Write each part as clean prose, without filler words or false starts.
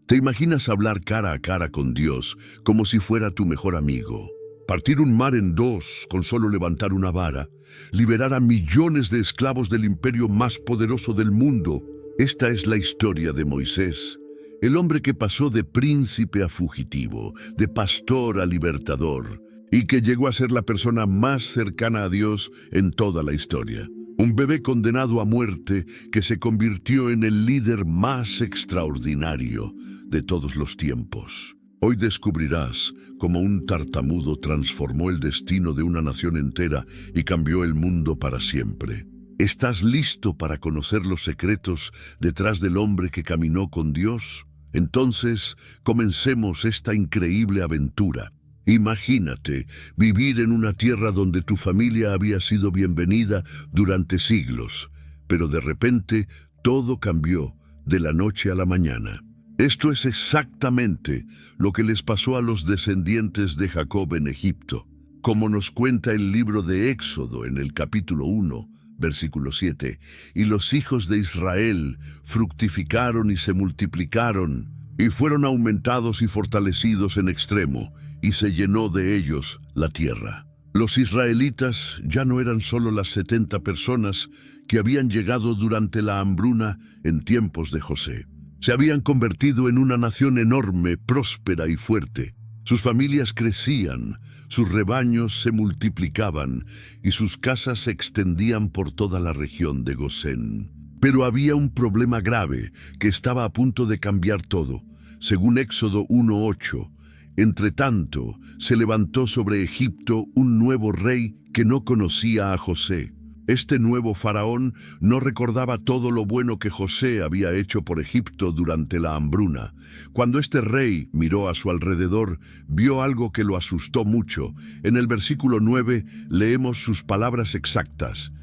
¿Te imaginas hablar cara a cara con Dios como si fuera tu mejor amigo? Partir un mar en dos con solo levantar una vara, liberar a millones de esclavos del imperio más poderoso del mundo. Esta es la historia de Moisés, el hombre que pasó de príncipe a fugitivo, de pastor a libertador, y que llegó a ser la persona más cercana a Dios en toda la historia. Un bebé condenado a muerte que se convirtió en el líder más extraordinario de todos los tiempos. Hoy descubrirás cómo un tartamudo transformó el destino de una nación entera y cambió el mundo para siempre. ¿Estás listo para conocer los secretos detrás del hombre que caminó con Dios? Entonces, comencemos esta increíble aventura. Imagínate vivir en una tierra donde tu familia había sido bienvenida durante siglos, pero de repente todo cambió de la noche a la mañana. Esto es exactamente lo que les pasó a los descendientes de Jacob en Egipto. Como nos cuenta el libro de Éxodo en el capítulo 1, versículo 7, y los hijos de Israel fructificaron y se multiplicaron, y fueron aumentados y fortalecidos en extremo, y se llenó de ellos la tierra. Los israelitas ya no eran solo las 70 personas que habían llegado durante la hambruna en tiempos de José. Se habían convertido en una nación enorme, próspera y fuerte. Sus familias crecían, sus rebaños se multiplicaban y sus casas se extendían por toda la región de Gosén. Pero había un problema grave que estaba a punto de cambiar todo. Según Éxodo 1:8, entretanto, se levantó sobre Egipto un nuevo rey que no conocía a José. Este nuevo faraón no recordaba todo lo bueno que José había hecho por Egipto durante la hambruna. Cuando este rey miró a su alrededor, vio algo que lo asustó mucho. En el versículo 9 leemos sus palabras exactas.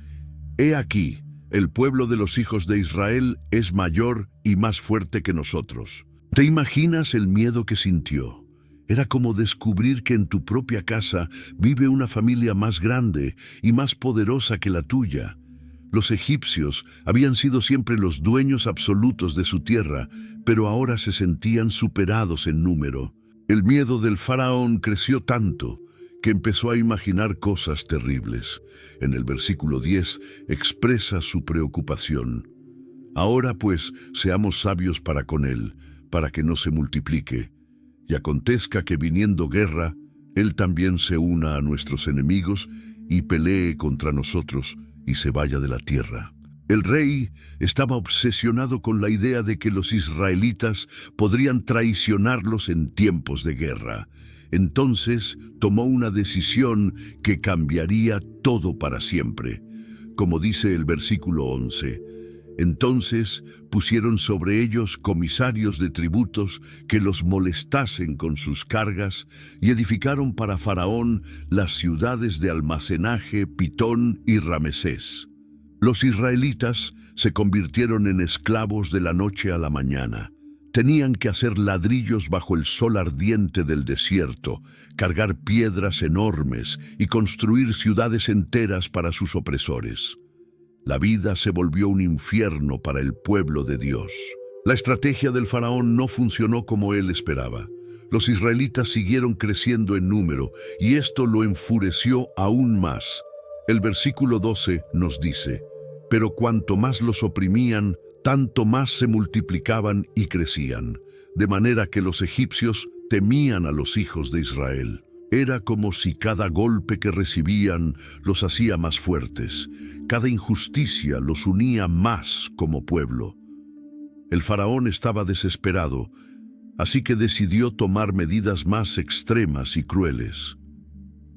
«He aquí, el pueblo de los hijos de Israel es mayor y más fuerte que nosotros». ¿Te imaginas el miedo que sintió? Era como descubrir que en tu propia casa vive una familia más grande y más poderosa que la tuya. Los egipcios habían sido siempre los dueños absolutos de su tierra, pero ahora se sentían superados en número. El miedo del faraón creció tanto que empezó a imaginar cosas terribles. En el versículo 10 expresa su preocupación. «Ahora pues, seamos sabios para con él, para que no se multiplique. Y acontezca que viniendo guerra, él también se una a nuestros enemigos y pelee contra nosotros y se vaya de la tierra». El rey estaba obsesionado con la idea de que los israelitas podrían traicionarlos en tiempos de guerra. Entonces tomó una decisión que cambiaría todo para siempre. Como dice el versículo 11, entonces pusieron sobre ellos comisarios de tributos que los molestasen con sus cargas y edificaron para Faraón las ciudades de almacenaje, Pitón y Ramesés. Los israelitas se convirtieron en esclavos de la noche a la mañana. Tenían que hacer ladrillos bajo el sol ardiente del desierto, cargar piedras enormes y construir ciudades enteras para sus opresores. La vida se volvió un infierno para el pueblo de Dios. La estrategia del faraón no funcionó como él esperaba. Los israelitas siguieron creciendo en número y esto lo enfureció aún más. El versículo 12 nos dice, «Pero cuanto más los oprimían, tanto más se multiplicaban y crecían, de manera que los egipcios temían a los hijos de Israel». Era como si cada golpe que recibían los hacía más fuertes. Cada injusticia los unía más como pueblo. El faraón estaba desesperado, así que decidió tomar medidas más extremas y crueles.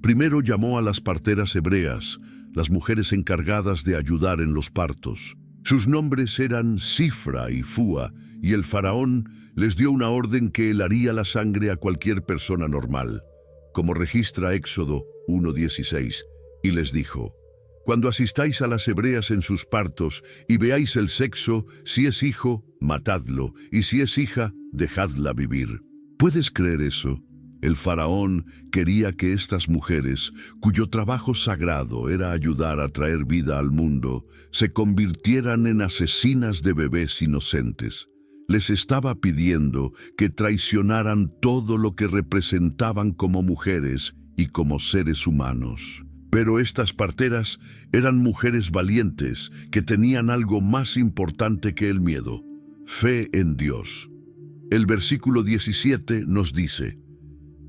Primero llamó a las parteras hebreas, las mujeres encargadas de ayudar en los partos. Sus nombres eran Sifra y Fúa, y el faraón les dio una orden que helaría la sangre a cualquier persona normal, como registra Éxodo 1:16, y les dijo, «Cuando asistáis a las hebreas en sus partos y veáis el sexo, si es hijo, matadlo, y si es hija, dejadla vivir». ¿Puedes creer eso? El faraón quería que estas mujeres, cuyo trabajo sagrado era ayudar a traer vida al mundo, se convirtieran en asesinas de bebés inocentes. Les estaba pidiendo que traicionaran todo lo que representaban como mujeres y como seres humanos. Pero estas parteras eran mujeres valientes que tenían algo más importante que el miedo: fe en Dios. El versículo 17 nos dice: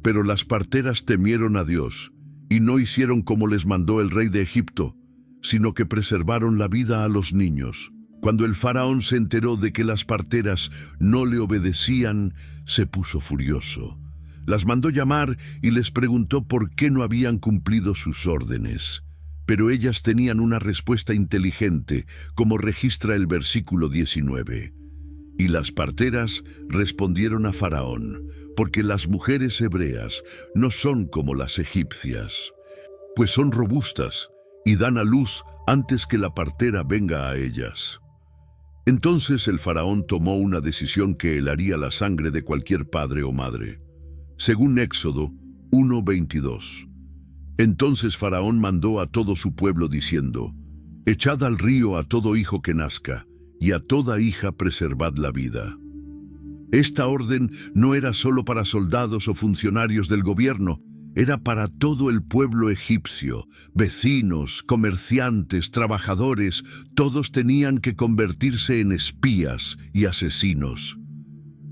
pero las parteras temieron a Dios y no hicieron como les mandó el rey de Egipto, sino que preservaron la vida a los niños. Cuando el faraón se enteró de que las parteras no le obedecían, se puso furioso. Las mandó llamar y les preguntó por qué no habían cumplido sus órdenes. Pero ellas tenían una respuesta inteligente, como registra el versículo 19. Y las parteras respondieron a Faraón: porque las mujeres hebreas no son como las egipcias, pues son robustas y dan a luz antes que la partera venga a ellas. Entonces el faraón tomó una decisión que helaría la sangre de cualquier padre o madre. Según Éxodo 1:22. Entonces Faraón mandó a todo su pueblo diciendo: echad al río a todo hijo que nazca, y a toda hija preservad la vida. Esta orden no era solo para soldados o funcionarios del gobierno, era para todo el pueblo egipcio. Vecinos, comerciantes, trabajadores, todos tenían que convertirse en espías y asesinos.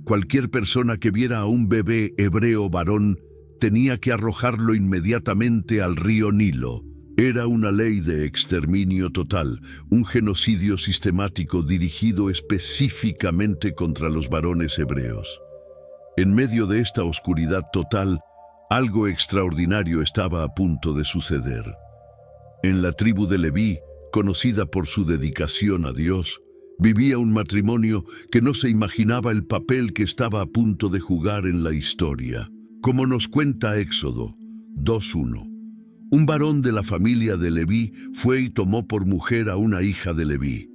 Cualquier persona que viera a un bebé hebreo varón tenía que arrojarlo inmediatamente al río Nilo. Era una ley de exterminio total, un genocidio sistemático dirigido específicamente contra los varones hebreos. En medio de esta oscuridad total, algo extraordinario estaba a punto de suceder. En la tribu de Leví, conocida por su dedicación a Dios, vivía un matrimonio que no se imaginaba el papel que estaba a punto de jugar en la historia. Como nos cuenta Éxodo 2:1. Un varón de la familia de Leví fue y tomó por mujer a una hija de Leví.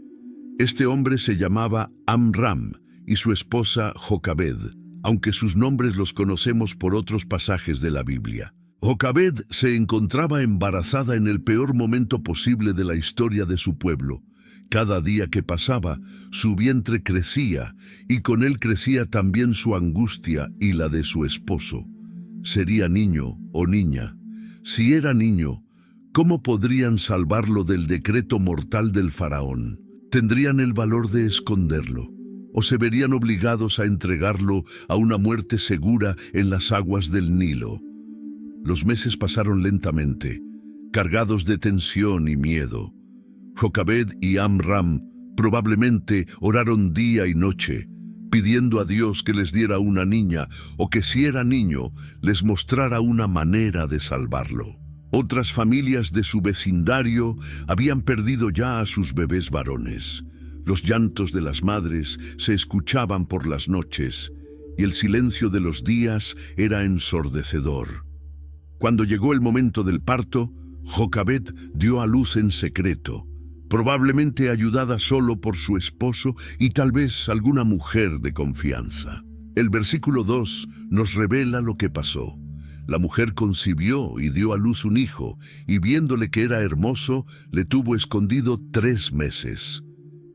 Este hombre se llamaba Amram y su esposa Jocabed, aunque sus nombres los conocemos por otros pasajes de la Biblia. Jocabed se encontraba embarazada en el peor momento posible de la historia de su pueblo. Cada día que pasaba, su vientre crecía, y con él crecía también su angustia y la de su esposo. ¿Sería niño o niña? Si era niño, ¿cómo podrían salvarlo del decreto mortal del faraón? ¿Tendrían el valor de esconderlo? ¿O se verían obligados a entregarlo a una muerte segura en las aguas del Nilo? Los meses pasaron lentamente, cargados de tensión y miedo. Jocabed y Amram probablemente oraron día y noche, pidiendo a Dios que les diera una niña, o que si era niño, les mostrara una manera de salvarlo. Otras familias de su vecindario habían perdido ya a sus bebés varones. Los llantos de las madres se escuchaban por las noches, y el silencio de los días era ensordecedor. Cuando llegó el momento del parto, Jocabed dio a luz en secreto, probablemente ayudada solo por su esposo y tal vez alguna mujer de confianza. El versículo 2 nos revela lo que pasó. La mujer concibió y dio a luz un hijo, y viéndole que era hermoso, le tuvo escondido 3 meses.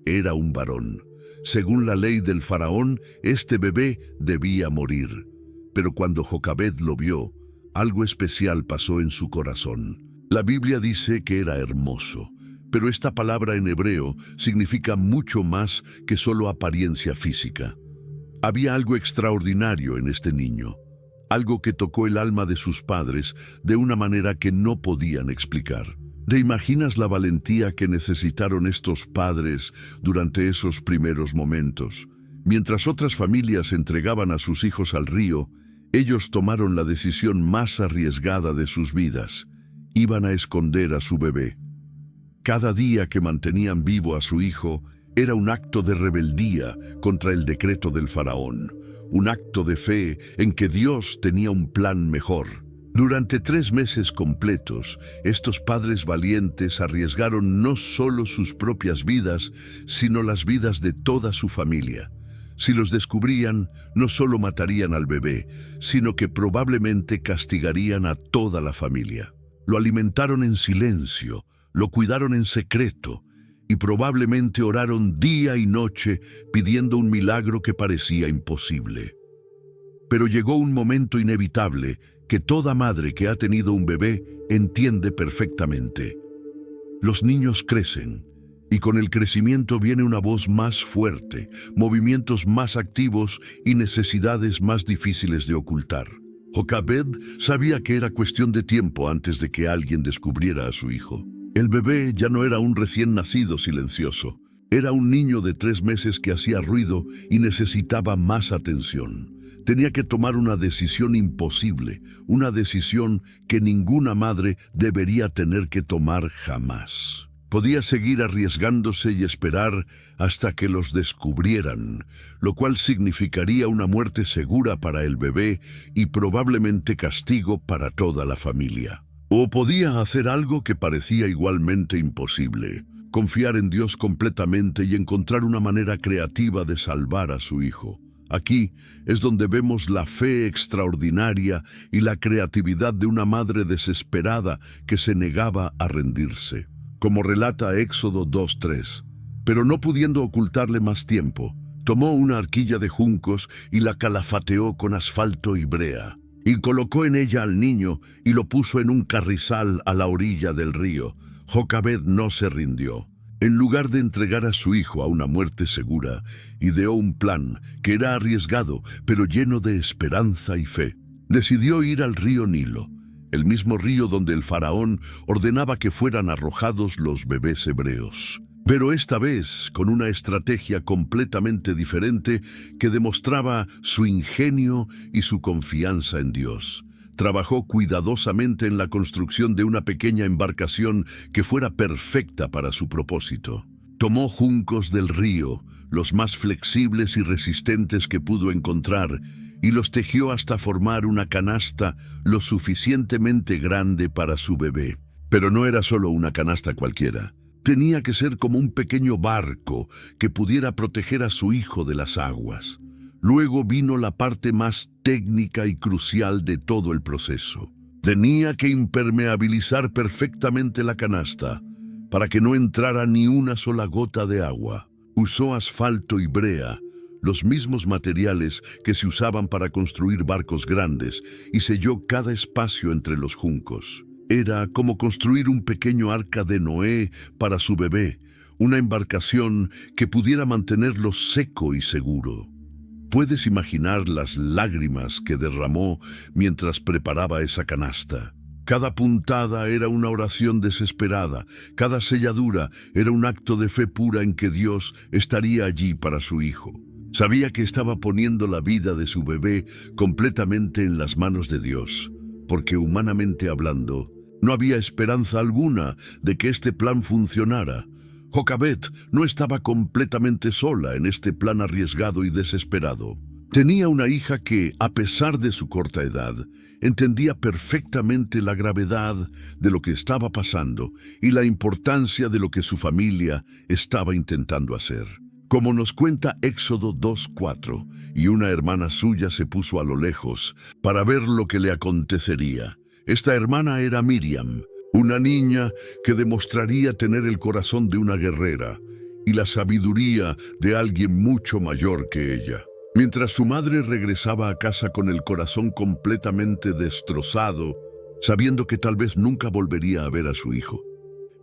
Era un varón. Según la ley del faraón, este bebé debía morir. Pero cuando Jocabed lo vio, algo especial pasó en su corazón. La Biblia dice que era hermoso, pero esta palabra en hebreo significa mucho más que solo apariencia física. Había algo extraordinario en este niño, algo que tocó el alma de sus padres de una manera que no podían explicar. ¿Te imaginas la valentía que necesitaron estos padres durante esos primeros momentos? Mientras otras familias entregaban a sus hijos al río, ellos tomaron la decisión más arriesgada de sus vidas. Iban a esconder a su bebé. Cada día que mantenían vivo a su hijo era un acto de rebeldía contra el decreto del faraón, un acto de fe en que Dios tenía un plan mejor. Durante 3 meses completos, estos padres valientes arriesgaron no solo sus propias vidas, sino las vidas de toda su familia. Si los descubrían, no solo matarían al bebé, sino que probablemente castigarían a toda la familia. Lo alimentaron en silencio, lo cuidaron en secreto. y probablemente oraron día y noche pidiendo un milagro que parecía imposible. Pero llegó un momento inevitable que toda madre que ha tenido un bebé entiende perfectamente. Los niños crecen, y con el crecimiento viene una voz más fuerte, movimientos más activos y necesidades más difíciles de ocultar. Jochebed sabía que era cuestión de tiempo antes de que alguien descubriera a su hijo. El bebé ya no era un recién nacido silencioso. Era un niño de 3 meses que hacía ruido y necesitaba más atención. Tenía que tomar una decisión imposible, una decisión que ninguna madre debería tener que tomar jamás. Podía seguir arriesgándose y esperar hasta que los descubrieran, lo cual significaría una muerte segura para el bebé y probablemente castigo para toda la familia. O podía hacer algo que parecía igualmente imposible, confiar en Dios completamente y encontrar una manera creativa de salvar a su hijo. Aquí es donde vemos la fe extraordinaria y la creatividad de una madre desesperada que se negaba a rendirse. Como relata Éxodo 2:3. Pero no pudiendo ocultarle más tiempo, tomó una arquilla de juncos y la calafateó con asfalto y brea, y colocó en ella al niño y lo puso en un carrizal a la orilla del río. Jochebed no se rindió. En lugar de entregar a su hijo a una muerte segura, ideó un plan que era arriesgado, pero lleno de esperanza y fe. Decidió ir al río Nilo, el mismo río donde el faraón ordenaba que fueran arrojados los bebés hebreos. Pero esta vez con una estrategia completamente diferente que demostraba su ingenio y su confianza en Dios. Trabajó cuidadosamente en la construcción de una pequeña embarcación que fuera perfecta para su propósito. Tomó juncos del río, los más flexibles y resistentes que pudo encontrar, y los tejió hasta formar una canasta lo suficientemente grande para su bebé. Pero no era solo una canasta cualquiera. Tenía que ser como un pequeño barco que pudiera proteger a su hijo de las aguas. Luego vino la parte más técnica y crucial de todo el proceso. Tenía que impermeabilizar perfectamente la canasta para que no entrara ni una sola gota de agua. Usó asfalto y brea, los mismos materiales que se usaban para construir barcos grandes, y selló cada espacio entre los juncos. Era como construir un pequeño arca de Noé para su bebé, una embarcación que pudiera mantenerlo seco y seguro. Puedes imaginar las lágrimas que derramó mientras preparaba esa canasta. Cada puntada era una oración desesperada, cada selladura era un acto de fe pura en que Dios estaría allí para su hijo. Sabía que estaba poniendo la vida de su bebé completamente en las manos de Dios, porque humanamente hablando, no había esperanza alguna de que este plan funcionara. Jochebed no estaba completamente sola en este plan arriesgado y desesperado. Tenía una hija que, a pesar de su corta edad, entendía perfectamente la gravedad de lo que estaba pasando y la importancia de lo que su familia estaba intentando hacer. Como nos cuenta Éxodo 2:4, y una hermana suya se puso a lo lejos para ver lo que le acontecería. Esta hermana era Miriam, una niña que demostraría tener el corazón de una guerrera y la sabiduría de alguien mucho mayor que ella. Mientras su madre regresaba a casa con el corazón completamente destrozado, sabiendo que tal vez nunca volvería a ver a su hijo,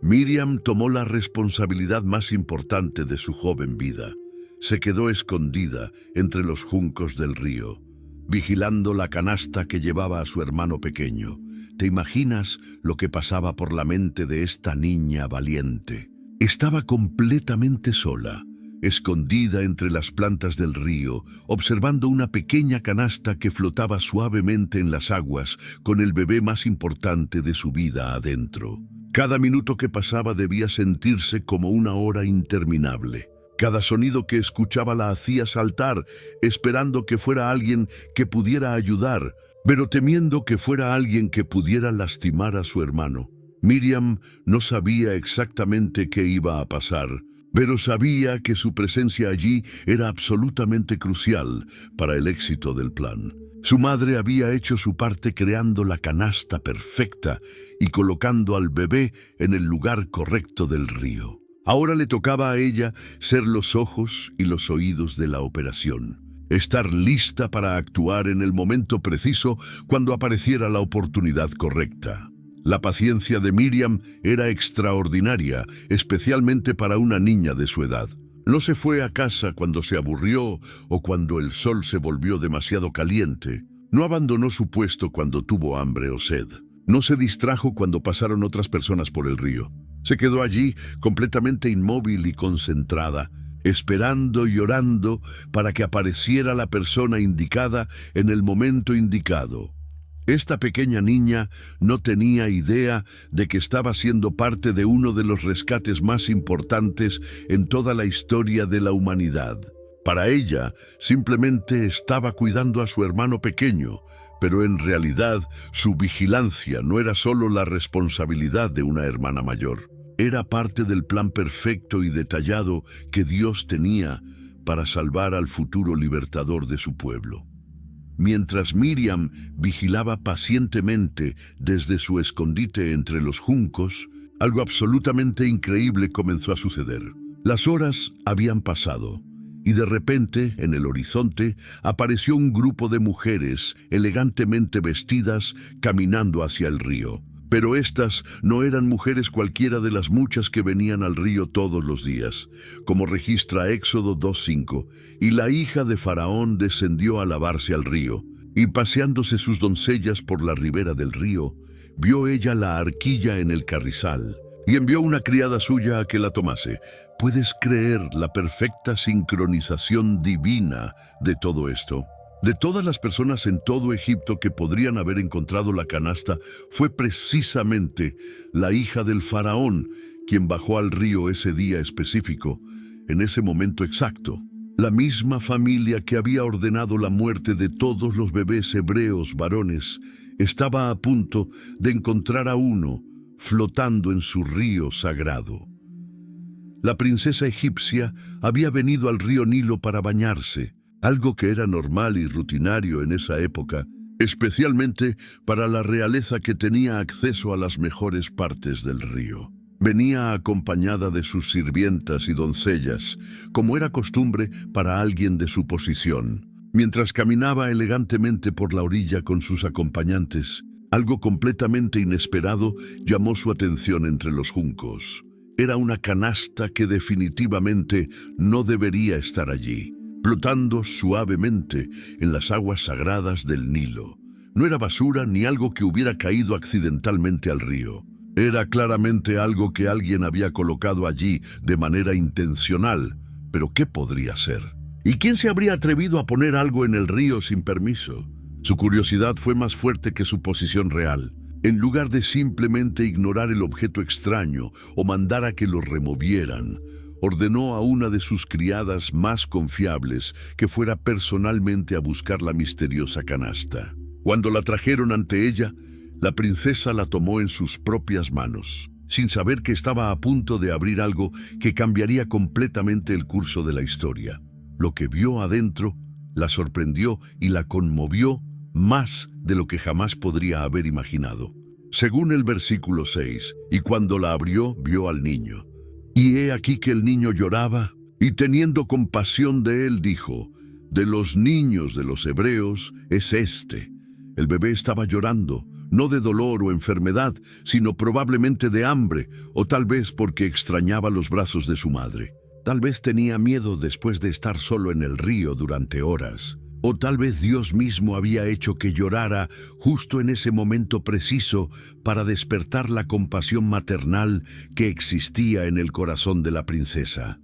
Miriam tomó la responsabilidad más importante de su joven vida. Se quedó escondida entre los juncos del río, vigilando la canasta que llevaba a su hermano pequeño. ¿Te imaginas lo que pasaba por la mente de esta niña valiente? Estaba completamente sola, escondida entre las plantas del río, observando una pequeña canasta que flotaba suavemente en las aguas con el bebé más importante de su vida adentro. Cada minuto que pasaba debía sentirse como una hora interminable. Cada sonido que escuchaba la hacía saltar, esperando que fuera alguien que pudiera ayudar, pero temiendo que fuera alguien que pudiera lastimar a su hermano. Miriam no sabía exactamente qué iba a pasar, pero sabía que su presencia allí era absolutamente crucial para el éxito del plan. Su madre había hecho su parte creando la canasta perfecta y colocando al bebé en el lugar correcto del río. Ahora le tocaba a ella ser los ojos y los oídos de la operación. Estar lista para actuar en el momento preciso cuando apareciera la oportunidad correcta. La paciencia de Miriam era extraordinaria, especialmente para una niña de su edad. No se fue a casa cuando se aburrió o cuando el sol se volvió demasiado caliente. No abandonó su puesto cuando tuvo hambre o sed. No se distrajo cuando pasaron otras personas por el río. Se quedó allí completamente inmóvil y concentrada, esperando y orando para que apareciera la persona indicada en el momento indicado. Esta pequeña niña no tenía idea de que estaba siendo parte de uno de los rescates más importantes en toda la historia de la humanidad. Para ella, simplemente estaba cuidando a su hermano pequeño, pero en realidad su vigilancia no era solo la responsabilidad de una hermana mayor. Era parte del plan perfecto y detallado que Dios tenía para salvar al futuro libertador de su pueblo. Mientras Miriam vigilaba pacientemente desde su escondite entre los juncos, algo absolutamente increíble comenzó a suceder. Las horas habían pasado, y de repente, en el horizonte, apareció un grupo de mujeres elegantemente vestidas caminando hacia el río. Pero estas no eran mujeres cualquiera de las muchas que venían al río todos los días, como registra Éxodo 2:5, y la hija de Faraón descendió a lavarse al río, y paseándose sus doncellas por la ribera del río, vio ella la arquilla en el carrizal, y envió una criada suya a que la tomase. ¿Puedes creer la perfecta sincronización divina de todo esto? De todas las personas en todo Egipto que podrían haber encontrado la canasta, fue precisamente la hija del faraón quien bajó al río ese día específico, en ese momento exacto. La misma familia que había ordenado la muerte de todos los bebés hebreos varones estaba a punto de encontrar a uno flotando en su río sagrado. La princesa egipcia había venido al río Nilo para bañarse, algo que era normal y rutinario en esa época, especialmente para la realeza que tenía acceso a las mejores partes del río. Venía acompañada de sus sirvientas y doncellas, como era costumbre para alguien de su posición. Mientras caminaba elegantemente por la orilla con sus acompañantes, algo completamente inesperado llamó su atención entre los juncos. Era una canasta que definitivamente no debería estar allí, flotando suavemente en las aguas sagradas del Nilo. No era basura ni algo que hubiera caído accidentalmente al río. Era claramente algo que alguien había colocado allí de manera intencional. ¿Pero qué podría ser? ¿Y quién se habría atrevido a poner algo en el río sin permiso? Su curiosidad fue más fuerte que su posición real. En lugar de simplemente ignorar el objeto extraño o mandar a que lo removieran, ordenó a una de sus criadas más confiables que fuera personalmente a buscar la misteriosa canasta. Cuando la trajeron ante ella, la princesa la tomó en sus propias manos, sin saber que estaba a punto de abrir algo que cambiaría completamente el curso de la historia. Lo que vio adentro la sorprendió y la conmovió más de lo que jamás podría haber imaginado. Según el versículo 6, y cuando la abrió, vio al niño. Y he aquí que el niño lloraba, y teniendo compasión de él, dijo: de los niños de los hebreos es este. El bebé estaba llorando, no de dolor o enfermedad, sino probablemente de hambre, o tal vez porque extrañaba los brazos de su madre. Tal vez tenía miedo después de estar solo en el río durante horas. O tal vez Dios mismo había hecho que llorara justo en ese momento preciso para despertar la compasión maternal que existía en el corazón de la princesa.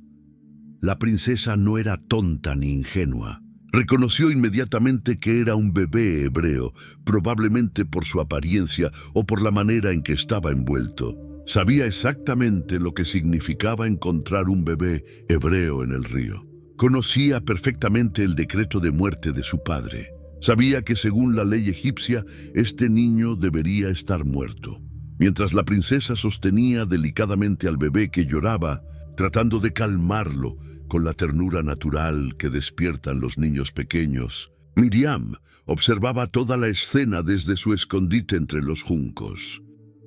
La princesa no era tonta ni ingenua. Reconoció inmediatamente que era un bebé hebreo, probablemente por su apariencia o por la manera en que estaba envuelto. Sabía exactamente lo que significaba encontrar un bebé hebreo en el río. Conocía perfectamente el decreto de muerte de su padre. Sabía que según la ley egipcia, este niño debería estar muerto. Mientras la princesa sostenía delicadamente al bebé que lloraba, tratando de calmarlo con la ternura natural que despiertan los niños pequeños, Miriam observaba toda la escena desde su escondite entre los juncos.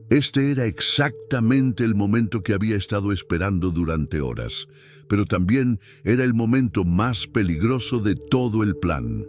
Este era exactamente el momento que había estado esperando durante horas, pero también era el momento más peligroso de todo el plan.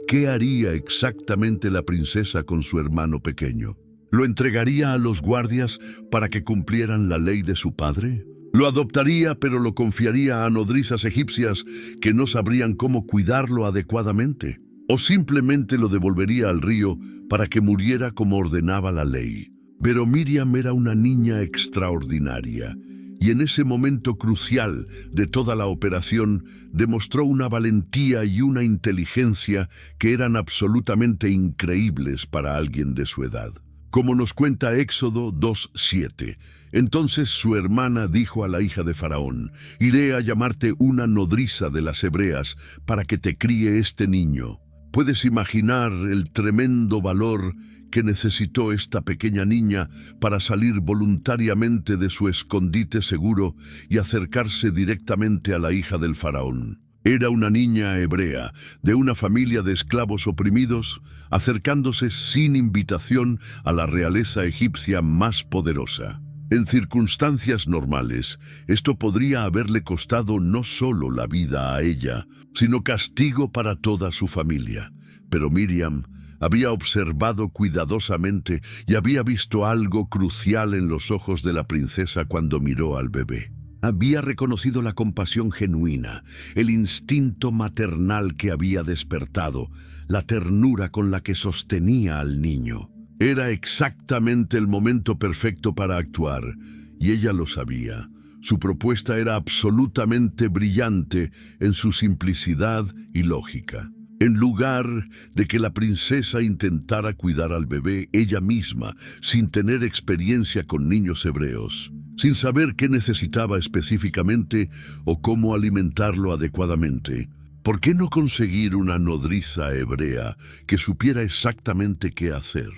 ¿Qué haría exactamente la princesa con su hermano pequeño? ¿Lo entregaría a los guardias para que cumplieran la ley de su padre? ¿Lo adoptaría pero lo confiaría a nodrizas egipcias que no sabrían cómo cuidarlo adecuadamente? ¿O simplemente lo devolvería al río para que muriera como ordenaba la ley? Pero Miriam era una niña extraordinaria y en ese momento crucial de toda la operación demostró una valentía y una inteligencia que eran absolutamente increíbles para alguien de su edad. Como nos cuenta Éxodo 2:7, entonces su hermana dijo a la hija de Faraón: «Iré a llamarte una nodriza de las hebreas para que te críe este niño». ¿Puedes imaginar el tremendo valor que necesitó esta pequeña niña para salir voluntariamente de su escondite seguro y acercarse directamente a la hija del faraón? Era una niña hebrea, de una familia de esclavos oprimidos, acercándose sin invitación a la realeza egipcia más poderosa. En circunstancias normales, esto podría haberle costado no solo la vida a ella, sino castigo para toda su familia. Pero Miriam había observado cuidadosamente y había visto algo crucial en los ojos de la princesa cuando miró al bebé. Había reconocido la compasión genuina, el instinto maternal que había despertado, la ternura con la que sostenía al niño. Era exactamente el momento perfecto para actuar, y ella lo sabía. Su propuesta era absolutamente brillante en su simplicidad y lógica. En lugar de que la princesa intentara cuidar al bebé ella misma, sin tener experiencia con niños hebreos, sin saber qué necesitaba específicamente o cómo alimentarlo adecuadamente, ¿por qué no conseguir una nodriza hebrea que supiera exactamente qué hacer?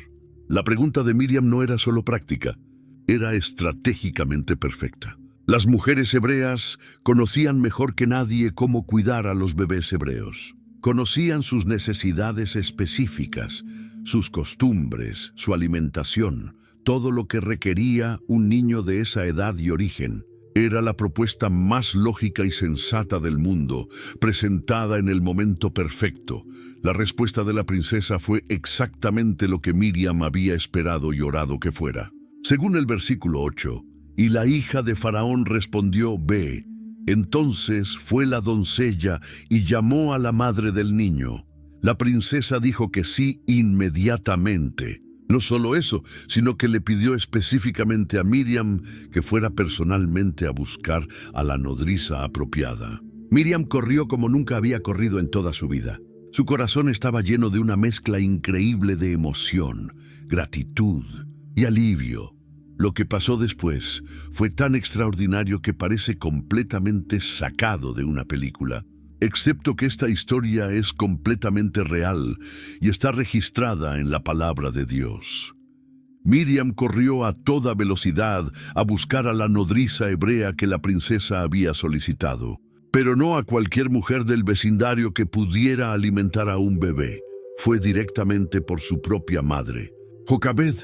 La pregunta de Miriam no era solo práctica, era estratégicamente perfecta. Las mujeres hebreas conocían mejor que nadie cómo cuidar a los bebés hebreos. Conocían sus necesidades específicas, sus costumbres, su alimentación, todo lo que requería un niño de esa edad y origen. Era la propuesta más lógica y sensata del mundo, presentada en el momento perfecto. La respuesta de la princesa fue exactamente lo que Miriam había esperado y orado que fuera. Según el versículo 8, y la hija de Faraón respondió: «Ve». Entonces fue la doncella y llamó a la madre del niño. La princesa dijo que sí inmediatamente. No solo eso, sino que le pidió específicamente a Miriam que fuera personalmente a buscar a la nodriza apropiada. Miriam corrió como nunca había corrido en toda su vida. Su corazón estaba lleno de una mezcla increíble de emoción, gratitud y alivio. Lo que pasó después fue tan extraordinario que parece completamente sacado de una película, excepto que esta historia es completamente real y está registrada en la palabra de Dios. Miriam corrió a toda velocidad a buscar a la nodriza hebrea que la princesa había solicitado, pero no a cualquier mujer del vecindario que pudiera alimentar a un bebé. Fue directamente por su propia madre, Jocabed,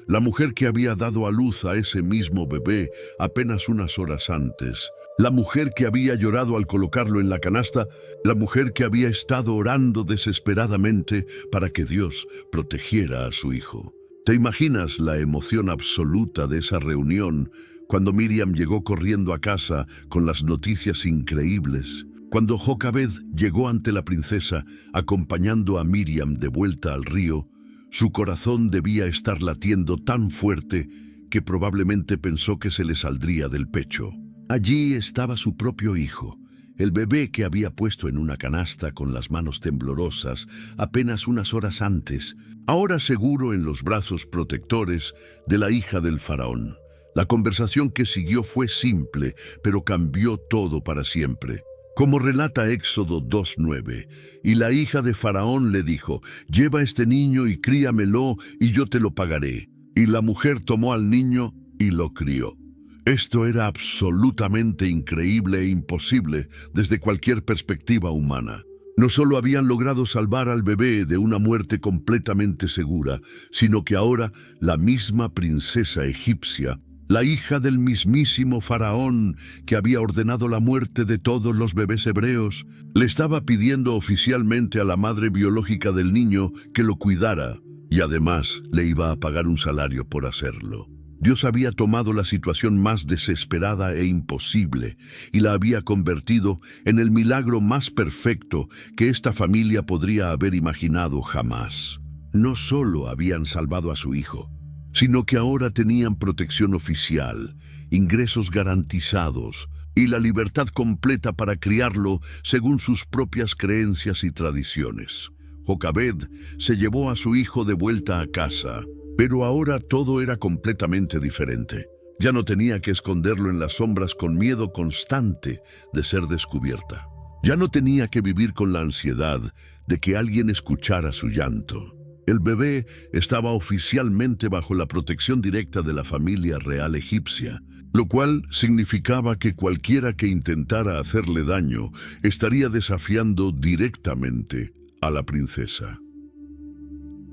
la mujer que había dado a luz a ese mismo bebé apenas unas horas antes, la mujer que había llorado al colocarlo en la canasta, la mujer que había estado orando desesperadamente para que Dios protegiera a su hijo. ¿Te imaginas la emoción absoluta de esa reunión cuando Miriam llegó corriendo a casa con las noticias increíbles? Cuando Jocabed llegó ante la princesa acompañando a Miriam de vuelta al río, su corazón debía estar latiendo tan fuerte que probablemente pensó que se le saldría del pecho. Allí estaba su propio hijo, el bebé que había puesto en una canasta con las manos temblorosas apenas unas horas antes, ahora seguro en los brazos protectores de la hija del faraón. La conversación que siguió fue simple, pero cambió todo para siempre. Como relata Éxodo 2:9, y la hija de Faraón le dijo: «Lleva este niño y críamelo, y yo te lo pagaré». Y la mujer tomó al niño y lo crió. Esto era absolutamente increíble e imposible desde cualquier perspectiva humana. No solo habían logrado salvar al bebé de una muerte completamente segura, sino que ahora la misma princesa egipcia, la hija del mismísimo faraón que había ordenado la muerte de todos los bebés hebreos, le estaba pidiendo oficialmente a la madre biológica del niño que lo cuidara y además le iba a pagar un salario por hacerlo. Dios había tomado la situación más desesperada e imposible y la había convertido en el milagro más perfecto que esta familia podría haber imaginado jamás. No solo habían salvado a su hijo, sino que ahora tenían protección oficial, ingresos garantizados y la libertad completa para criarlo según sus propias creencias y tradiciones. Jocabed se llevó a su hijo de vuelta a casa, pero ahora todo era completamente diferente. Ya no tenía que esconderlo en las sombras con miedo constante de ser descubierta. Ya no tenía que vivir con la ansiedad de que alguien escuchara su llanto. El bebé estaba oficialmente bajo la protección directa de la familia real egipcia, lo cual significaba que cualquiera que intentara hacerle daño estaría desafiando directamente a la princesa.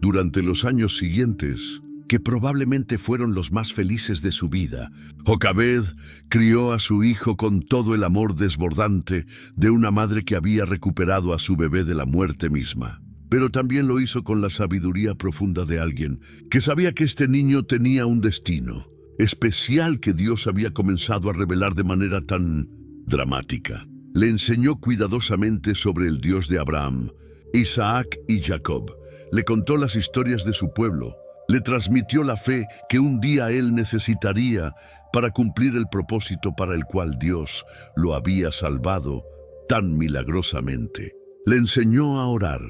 Durante los años siguientes, que probablemente fueron los más felices de su vida, Jocabed crió a su hijo con todo el amor desbordante de una madre que había recuperado a su bebé de la muerte misma. Pero también lo hizo con la sabiduría profunda de alguien que sabía que este niño tenía un destino especial que Dios había comenzado a revelar de manera tan dramática. Le enseñó cuidadosamente sobre el Dios de Abraham, Isaac y Jacob. Le contó las historias de su pueblo, le transmitió la fe que un día él necesitaría para cumplir el propósito para el cual Dios lo había salvado tan milagrosamente. Le enseñó a orar,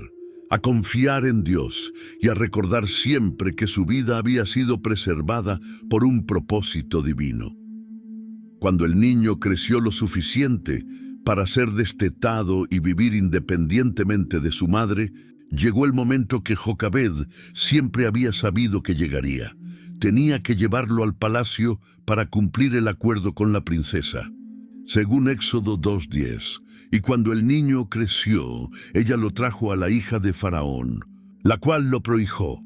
a confiar en Dios y a recordar siempre que su vida había sido preservada por un propósito divino. Cuando el niño creció lo suficiente para ser destetado y vivir independientemente de su madre, llegó el momento que Jocabed siempre había sabido que llegaría. Tenía que llevarlo al palacio para cumplir el acuerdo con la princesa. Según Éxodo 2:10, y cuando el niño creció, ella lo trajo a la hija de Faraón, la cual lo prohijó,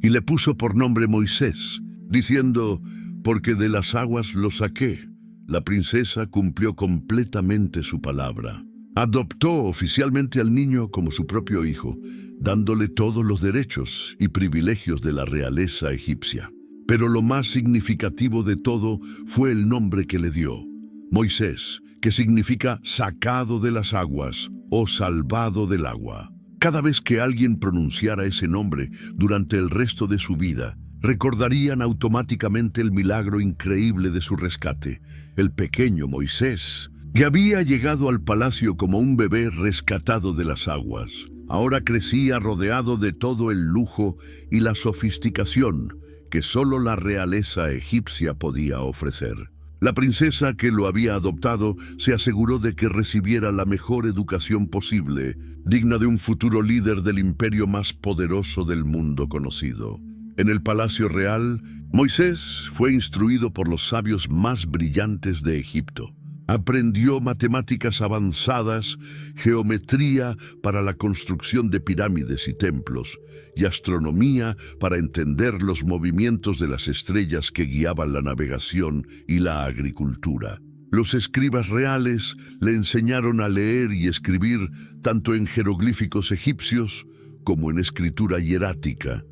y le puso por nombre Moisés, diciendo, porque de las aguas lo saqué. La princesa cumplió completamente su palabra. Adoptó oficialmente al niño como su propio hijo, dándole todos los derechos y privilegios de la realeza egipcia. Pero lo más significativo de todo fue el nombre que le dio, Moisés, que significa sacado de las aguas o salvado del agua. Cada vez que alguien pronunciara ese nombre durante el resto de su vida, recordarían automáticamente el milagro increíble de su rescate, el pequeño Moisés, que había llegado al palacio como un bebé rescatado de las aguas. Ahora crecía rodeado de todo el lujo y la sofisticación que solo la realeza egipcia podía ofrecer. La princesa que lo había adoptado se aseguró de que recibiera la mejor educación posible, digna de un futuro líder del imperio más poderoso del mundo conocido. En el palacio real, Moisés fue instruido por los sabios más brillantes de Egipto. Aprendió matemáticas avanzadas, geometría para la construcción de pirámides y templos, y astronomía para entender los movimientos de las estrellas que guiaban la navegación y la agricultura. Los escribas reales le enseñaron a leer y escribir tanto en jeroglíficos egipcios como en escritura hierática,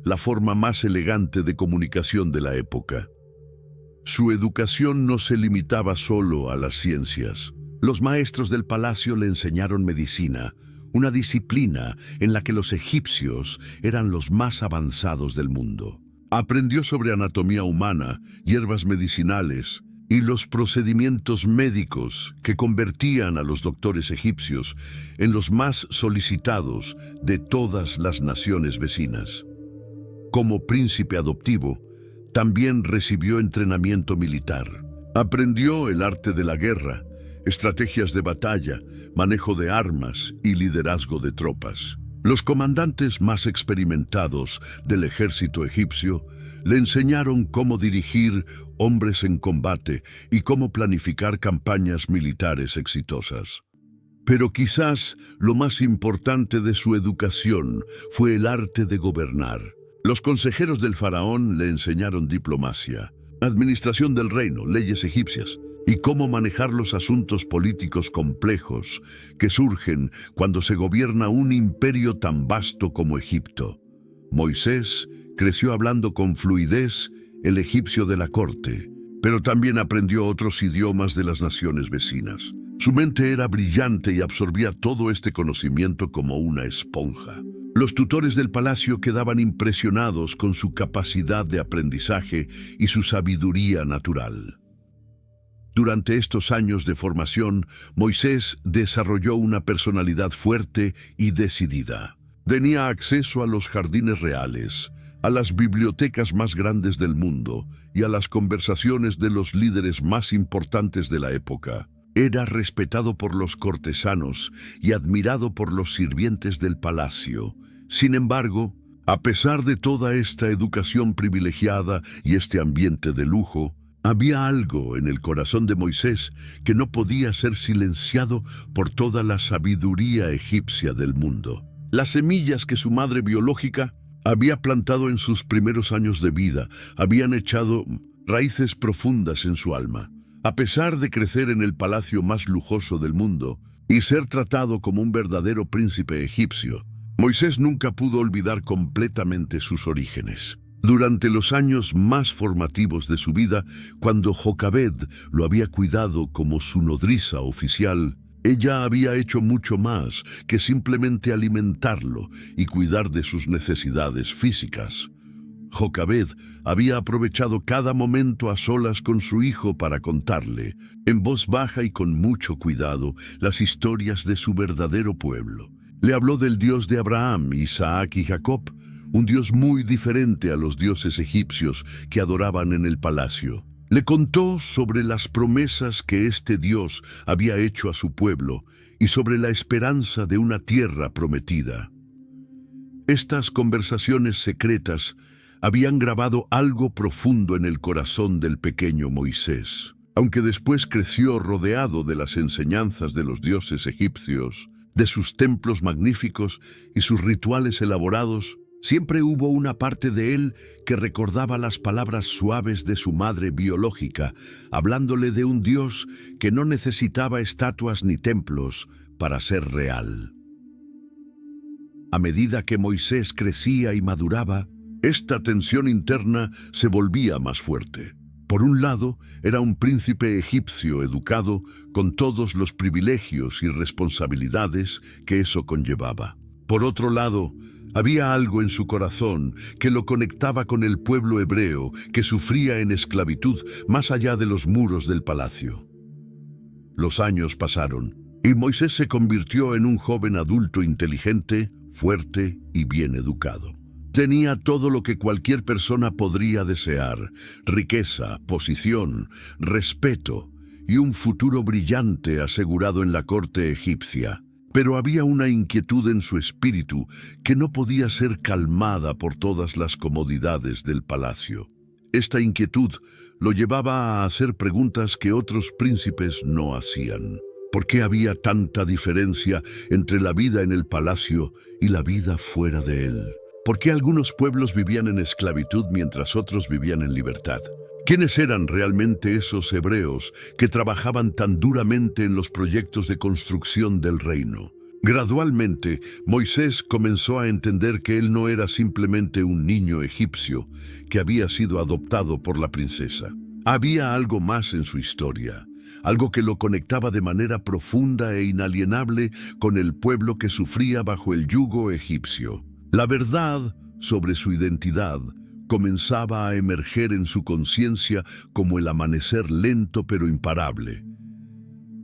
la forma más elegante de comunicación de la época. Su educación no se limitaba solo a las ciencias. Los maestros del palacio le enseñaron medicina, una disciplina en la que los egipcios eran los más avanzados del mundo. Aprendió sobre anatomía humana, hierbas medicinales y los procedimientos médicos que convertían a los doctores egipcios en los más solicitados de todas las naciones vecinas. Como príncipe adoptivo, también recibió entrenamiento militar. Aprendió el arte de la guerra, estrategias de batalla, manejo de armas y liderazgo de tropas. Los comandantes más experimentados del ejército egipcio le enseñaron cómo dirigir hombres en combate y cómo planificar campañas militares exitosas. Pero quizás lo más importante de su educación fue el arte de gobernar. Los consejeros del faraón le enseñaron diplomacia, administración del reino, leyes egipcias y cómo manejar los asuntos políticos complejos que surgen cuando se gobierna un imperio tan vasto como Egipto. Moisés creció hablando con fluidez el egipcio de la corte, pero también aprendió otros idiomas de las naciones vecinas. Su mente era brillante y absorbía todo este conocimiento como una esponja. Los tutores del palacio quedaban impresionados con su capacidad de aprendizaje y su sabiduría natural. Durante estos años de formación, Moisés desarrolló una personalidad fuerte y decidida. Tenía acceso a los jardines reales, a las bibliotecas más grandes del mundo y a las conversaciones de los líderes más importantes de la época. Era respetado por los cortesanos y admirado por los sirvientes del palacio. Sin embargo, a pesar de toda esta educación privilegiada y este ambiente de lujo, había algo en el corazón de Moisés que no podía ser silenciado por toda la sabiduría egipcia del mundo. Las semillas que su madre biológica había plantado en sus primeros años de vida habían echado raíces profundas en su alma. A pesar de crecer en el palacio más lujoso del mundo y ser tratado como un verdadero príncipe egipcio, Moisés nunca pudo olvidar completamente sus orígenes. Durante los años más formativos de su vida, cuando Jocabed lo había cuidado como su nodriza oficial, ella había hecho mucho más que simplemente alimentarlo y cuidar de sus necesidades físicas. Jocabed había aprovechado cada momento a solas con su hijo para contarle, en voz baja y con mucho cuidado, las historias de su verdadero pueblo. Le habló del Dios de Abraham, Isaac y Jacob, un Dios muy diferente a los dioses egipcios que adoraban en el palacio. Le contó sobre las promesas que este Dios había hecho a su pueblo y sobre la esperanza de una tierra prometida. Estas conversaciones secretas habían grabado algo profundo en el corazón del pequeño Moisés. Aunque después creció rodeado de las enseñanzas de los dioses egipcios, de sus templos magníficos y sus rituales elaborados, siempre hubo una parte de él que recordaba las palabras suaves de su madre biológica, hablándole de un Dios que no necesitaba estatuas ni templos para ser real. A medida que Moisés crecía y maduraba, esta tensión interna se volvía más fuerte. Por un lado, era un príncipe egipcio educado con todos los privilegios y responsabilidades que eso conllevaba. Por otro lado, había algo en su corazón que lo conectaba con el pueblo hebreo que sufría en esclavitud más allá de los muros del palacio. Los años pasaron y Moisés se convirtió en un joven adulto inteligente, fuerte y bien educado. Tenía todo lo que cualquier persona podría desear: riqueza, posición, respeto y un futuro brillante asegurado en la corte egipcia. Pero había una inquietud en su espíritu que no podía ser calmada por todas las comodidades del palacio. Esta inquietud lo llevaba a hacer preguntas que otros príncipes no hacían. ¿Por qué había tanta diferencia entre la vida en el palacio y la vida fuera de él? ¿Por qué algunos pueblos vivían en esclavitud mientras otros vivían en libertad? ¿Quiénes eran realmente esos hebreos que trabajaban tan duramente en los proyectos de construcción del reino? Gradualmente, Moisés comenzó a entender que él no era simplemente un niño egipcio que había sido adoptado por la princesa. Había algo más en su historia, algo que lo conectaba de manera profunda e inalienable con el pueblo que sufría bajo el yugo egipcio. La verdad sobre su identidad comenzaba a emerger en su conciencia como el amanecer lento pero imparable.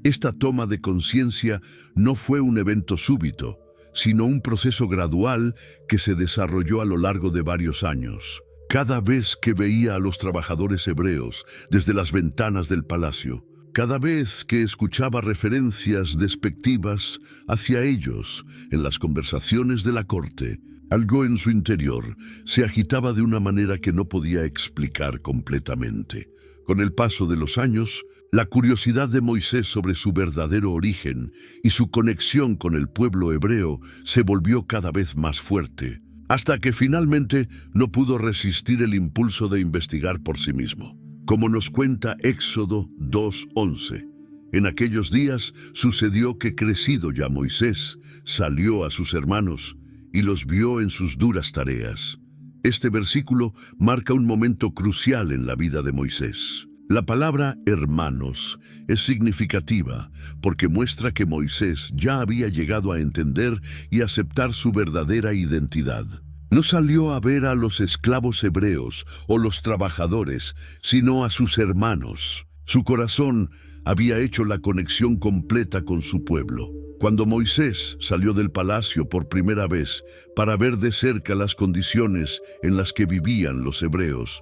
Esta toma de conciencia no fue un evento súbito, sino un proceso gradual que se desarrolló a lo largo de varios años. Cada vez que veía a los trabajadores hebreos desde las ventanas del palacio, cada vez que escuchaba referencias despectivas hacia ellos en las conversaciones de la corte, algo en su interior se agitaba de una manera que no podía explicar completamente. Con el paso de los años, La curiosidad de Moisés sobre su verdadero origen y su conexión con el pueblo hebreo se volvió cada vez más fuerte, hasta que finalmente no pudo resistir el impulso de investigar por sí mismo. Como nos cuenta Éxodo 2:11, en aquellos días sucedió que, crecido ya Moisés, salió a sus hermanos y los vio en sus duras tareas. Este versículo marca un momento crucial en la vida de Moisés. La palabra hermanos es significativa porque muestra que Moisés ya había llegado a entender y aceptar su verdadera identidad. No salió a ver a los esclavos hebreos o los trabajadores, sino a sus hermanos. Su corazón había hecho la conexión completa con su pueblo. Cuando Moisés salió del palacio por primera vez para ver de cerca las condiciones en las que vivían los hebreos,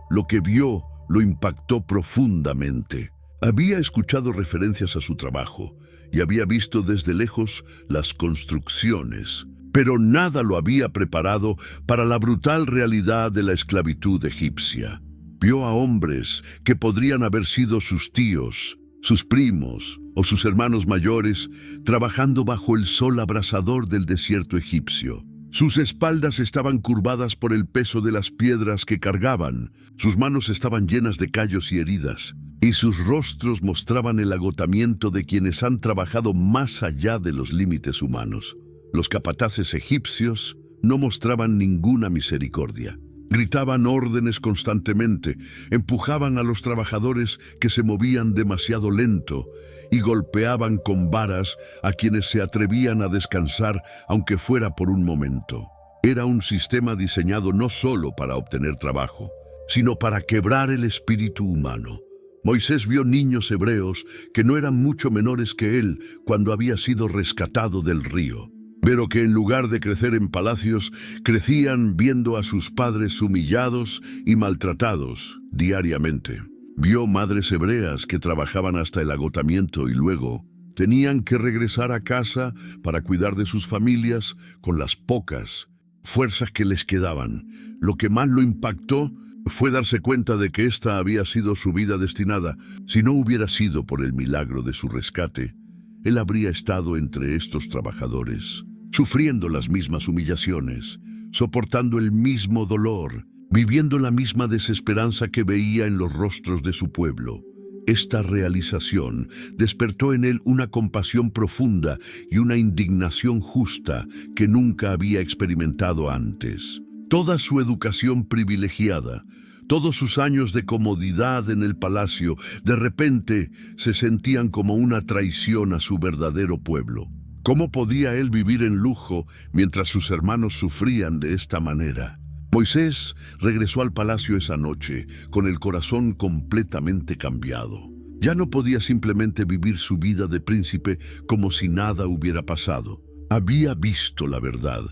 lo que vio lo impactó profundamente. Había escuchado referencias a su trabajo y había visto desde lejos las construcciones, pero nada lo había preparado para la brutal realidad de la esclavitud egipcia. Vio a hombres que podrían haber sido sus tíos, sus primos o sus hermanos mayores trabajando bajo el sol abrasador del desierto egipcio. Sus espaldas estaban curvadas por el peso de las piedras que cargaban, sus manos estaban llenas de callos y heridas, y sus rostros mostraban el agotamiento de quienes han trabajado más allá de los límites humanos. Los capataces egipcios no mostraban ninguna misericordia. Gritaban órdenes constantemente, empujaban a los trabajadores que se movían demasiado lento y golpeaban con varas a quienes se atrevían a descansar, aunque fuera por un momento. Era un sistema diseñado no solo para obtener trabajo, sino para quebrar el espíritu humano. Moisés vio niños hebreos que no eran mucho menores que él cuando había sido rescatado del río, pero que en lugar de crecer en palacios, crecían viendo a sus padres humillados y maltratados diariamente. Vio madres hebreas que trabajaban hasta el agotamiento y luego tenían que regresar a casa para cuidar de sus familias con las pocas fuerzas que les quedaban. Lo que más lo impactó fue darse cuenta de que esta había sido su vida destinada. Si no hubiera sido por el milagro de su rescate, él habría estado entre estos trabajadores, sufriendo las mismas humillaciones, soportando el mismo dolor, viviendo la misma desesperanza que veía en los rostros de su pueblo. Esta realización despertó en él una compasión profunda y una indignación justa que nunca había experimentado antes. Toda su educación privilegiada, todos sus años de comodidad en el palacio, de repente se sentían como una traición a su verdadero pueblo. ¿Cómo podía él vivir en lujo mientras sus hermanos sufrían de esta manera? Moisés regresó al palacio esa noche con el corazón completamente cambiado. Ya no podía simplemente vivir su vida de príncipe como si nada hubiera pasado. Había visto la verdad,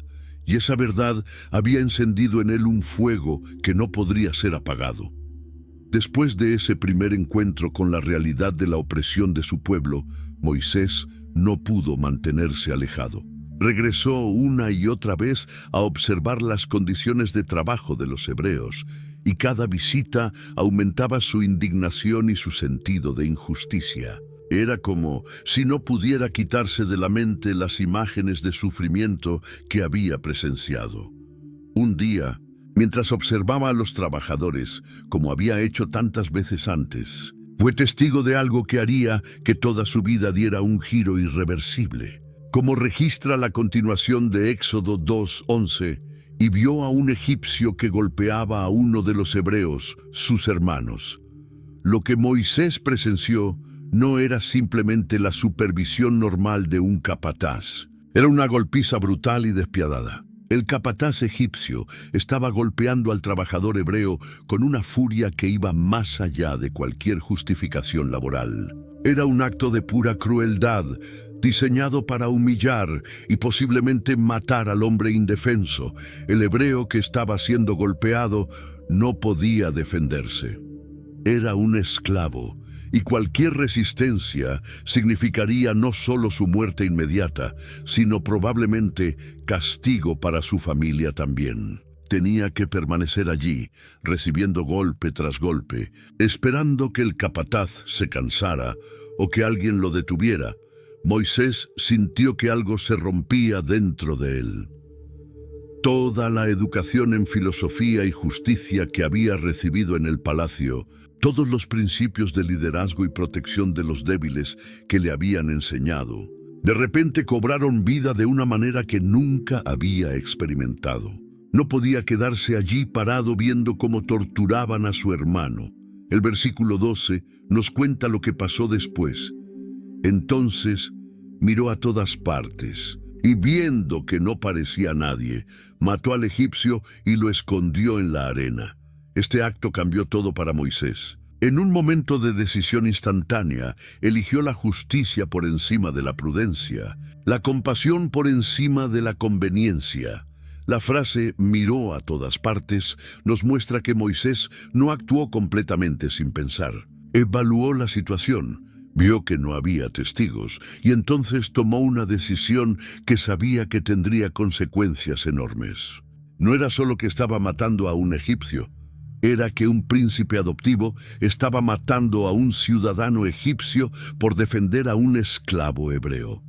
y esa verdad había encendido en él un fuego que no podría ser apagado. Después de ese primer encuentro con la realidad de la opresión de su pueblo, Moisés no pudo mantenerse alejado. Regresó una y otra vez a observar las condiciones de trabajo de los hebreos, y cada visita aumentaba su indignación y su sentido de injusticia. Era como si no pudiera quitarse de la mente las imágenes de sufrimiento que había presenciado. Un día, mientras observaba a los trabajadores, como había hecho tantas veces antes, fue testigo de algo que haría que toda su vida diera un giro irreversible. Como registra la continuación de Éxodo 2:11, y vio a un egipcio que golpeaba a uno de los hebreos, sus hermanos. Lo que Moisés presenció no era simplemente la supervisión normal de un capataz. Era una golpiza brutal y despiadada. El capataz egipcio estaba golpeando al trabajador hebreo con una furia que iba más allá de cualquier justificación laboral. Era un acto de pura crueldad, diseñado para humillar y posiblemente matar al hombre indefenso. El hebreo que estaba siendo golpeado no podía defenderse. Era un esclavo, y cualquier resistencia significaría no solo su muerte inmediata, sino probablemente castigo para su familia también. tenía que permanecer allí, recibiendo golpe tras golpe, esperando que el capataz se cansara o que alguien lo detuviera. Moisés sintió que algo se rompía dentro de él. Toda la educación en filosofía y justicia que había recibido en el palacio, todos los principios de liderazgo y protección de los débiles que le habían enseñado, de repente cobraron vida de una manera que nunca había experimentado. No podía quedarse allí parado viendo cómo torturaban a su hermano. El versículo 12 nos cuenta lo que pasó después. Entonces miró a todas partes y viendo que no parecía nadie, mató al egipcio y lo escondió en la arena. Este acto cambió todo para Moisés. En un momento de decisión instantánea, eligió la justicia por encima de la prudencia, la compasión por encima de la conveniencia. La frase miró a todas partes nos muestra que Moisés no actuó completamente sin pensar. Evaluó la situación, vio que no había testigos y entonces tomó una decisión que sabía que tendría consecuencias enormes. No era solo que estaba matando a un egipcio, era que un príncipe adoptivo estaba matando a un ciudadano egipcio por defender a un esclavo hebreo.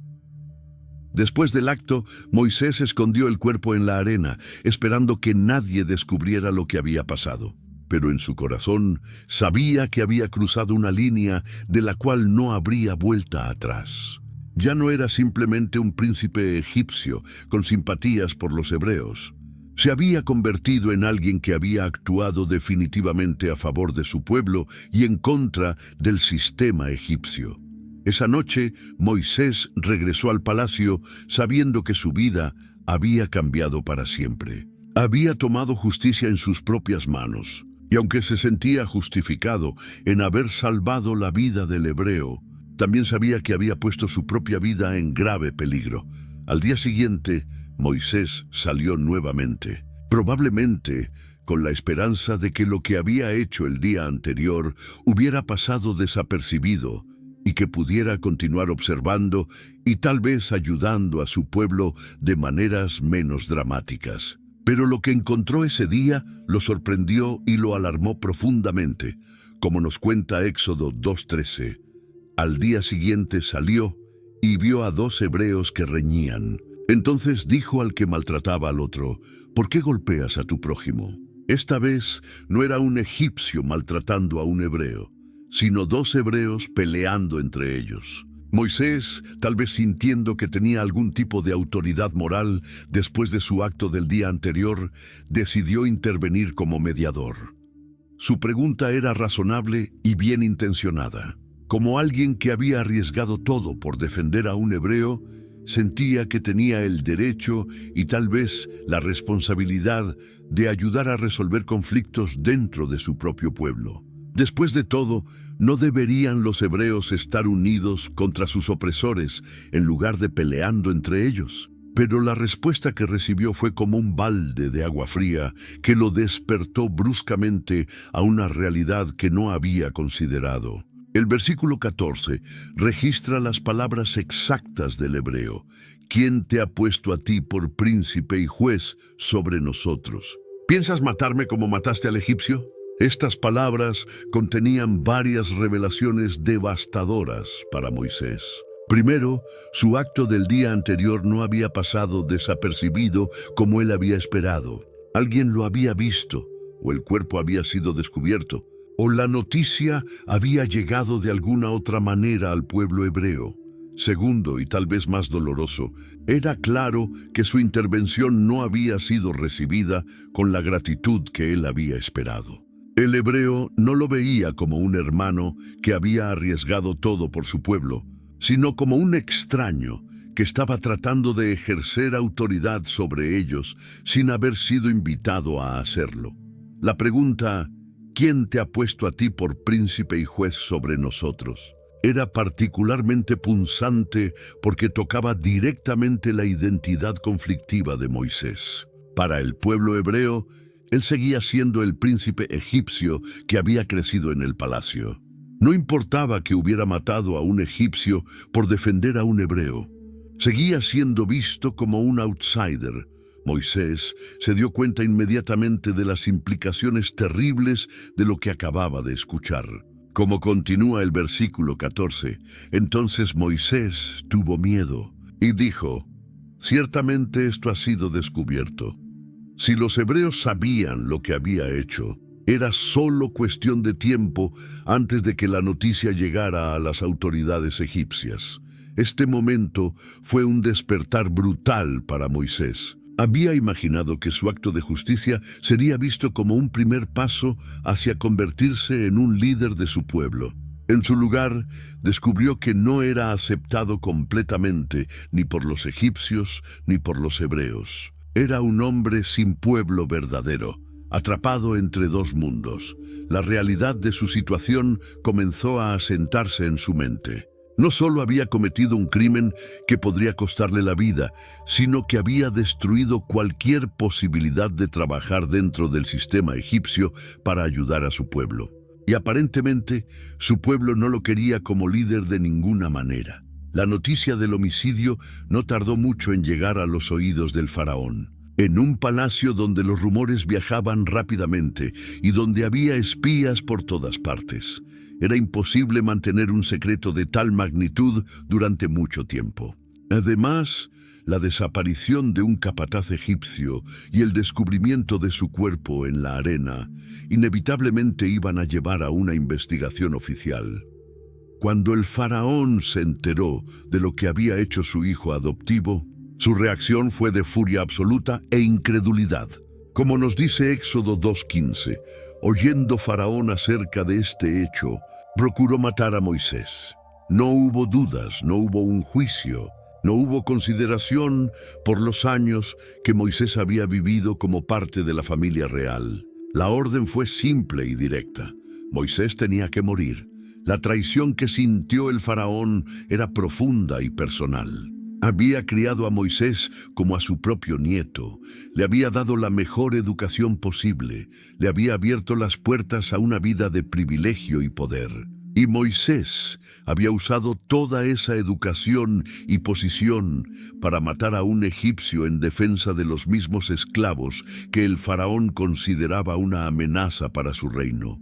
Después del acto, Moisés escondió el cuerpo en la arena, esperando que nadie descubriera lo que había pasado. Pero en su corazón sabía que había cruzado una línea de la cual no habría vuelta atrás. Ya no era simplemente un príncipe egipcio con simpatías por los hebreos. Se había convertido en alguien que había actuado definitivamente a favor de su pueblo y en contra del sistema egipcio. Esa noche, Moisés regresó al palacio sabiendo que su vida había cambiado para siempre. Había tomado justicia en sus propias manos, y aunque se sentía justificado en haber salvado la vida del hebreo, también sabía que había puesto su propia vida en grave peligro. Al día siguiente, Moisés salió nuevamente, probablemente con la esperanza de que lo que había hecho el día anterior hubiera pasado desapercibido y que pudiera continuar observando y tal vez ayudando a su pueblo de maneras menos dramáticas. Pero lo que encontró ese día lo sorprendió y lo alarmó profundamente, como nos cuenta Éxodo 2:13. Al día siguiente salió y vio a 2 hebreos que reñían. Entonces dijo al que maltrataba al otro: ¿por qué golpeas a tu prójimo? Esta vez no era un egipcio maltratando a un hebreo, sino 2 hebreos peleando entre ellos. Moisés, tal vez sintiendo que tenía algún tipo de autoridad moral después de su acto del día anterior, decidió intervenir como mediador. Su pregunta era razonable y bien intencionada. Como alguien que había arriesgado todo por defender a un hebreo, sentía que tenía el derecho y tal vez la responsabilidad de ayudar a resolver conflictos dentro de su propio pueblo. Después de todo, ¿no deberían los hebreos estar unidos contra sus opresores en lugar de peleando entre ellos? Pero la respuesta que recibió fue como un balde de agua fría que lo despertó bruscamente a una realidad que no había considerado. El versículo 14 registra las palabras exactas del hebreo: ¿quién te ha puesto a ti por príncipe y juez sobre nosotros? ¿Piensas matarme como mataste al egipcio? Estas palabras contenían varias revelaciones devastadoras para Moisés. Primero, su acto del día anterior no había pasado desapercibido como él había esperado. Alguien lo había visto, o el cuerpo había sido descubierto, o la noticia había llegado de alguna otra manera al pueblo hebreo. Segundo, y tal vez más doloroso, era claro que su intervención no había sido recibida con la gratitud que él había esperado. El hebreo no lo veía como un hermano que había arriesgado todo por su pueblo, sino como un extraño que estaba tratando de ejercer autoridad sobre ellos sin haber sido invitado a hacerlo. La pregunta, ¿quién te ha puesto a ti por príncipe y juez sobre nosotros?, era particularmente punzante porque tocaba directamente la identidad conflictiva de Moisés. Para el pueblo hebreo, él seguía siendo el príncipe egipcio que había crecido en el palacio. No importaba que hubiera matado a un egipcio por defender a un hebreo. Seguía siendo visto como un outsider, Moisés se dio cuenta inmediatamente de las implicaciones terribles de lo que acababa de escuchar. Como continúa el versículo 14, entonces Moisés tuvo miedo y dijo: ciertamente esto ha sido descubierto. Si los hebreos sabían lo que había hecho, era solo cuestión de tiempo antes de que la noticia llegara a las autoridades egipcias. Este momento fue un despertar brutal para Moisés. Había imaginado que su acto de justicia sería visto como un primer paso hacia convertirse en un líder de su pueblo. En su lugar, descubrió que no era aceptado completamente ni por los egipcios ni por los hebreos. Era un hombre sin pueblo verdadero, atrapado entre dos mundos. La realidad de su situación comenzó a asentarse en su mente. No solo había cometido un crimen que podría costarle la vida, sino que había destruido cualquier posibilidad de trabajar dentro del sistema egipcio para ayudar a su pueblo. Y aparentemente, su pueblo no lo quería como líder de ninguna manera. La noticia del homicidio no tardó mucho en llegar a los oídos del faraón. En un palacio donde los rumores viajaban rápidamente y donde había espías por todas partes, era imposible mantener un secreto de tal magnitud durante mucho tiempo. Además, la desaparición de un capataz egipcio y el descubrimiento de su cuerpo en la arena inevitablemente iban a llevar a una investigación oficial. Cuando el faraón se enteró de lo que había hecho su hijo adoptivo, su reacción fue de furia absoluta e incredulidad. Como nos dice Éxodo 2:15, oyendo Faraón acerca de este hecho, procuró matar a Moisés. No hubo dudas, no hubo un juicio, no hubo consideración por los años que Moisés había vivido como parte de la familia real. La orden fue simple y directa. Moisés tenía que morir. La traición que sintió el faraón era profunda y personal. Había criado a Moisés como a su propio nieto, le había dado la mejor educación posible, le había abierto las puertas a una vida de privilegio y poder. Y Moisés había usado toda esa educación y posición para matar a un egipcio en defensa de los mismos esclavos que el faraón consideraba una amenaza para su reino.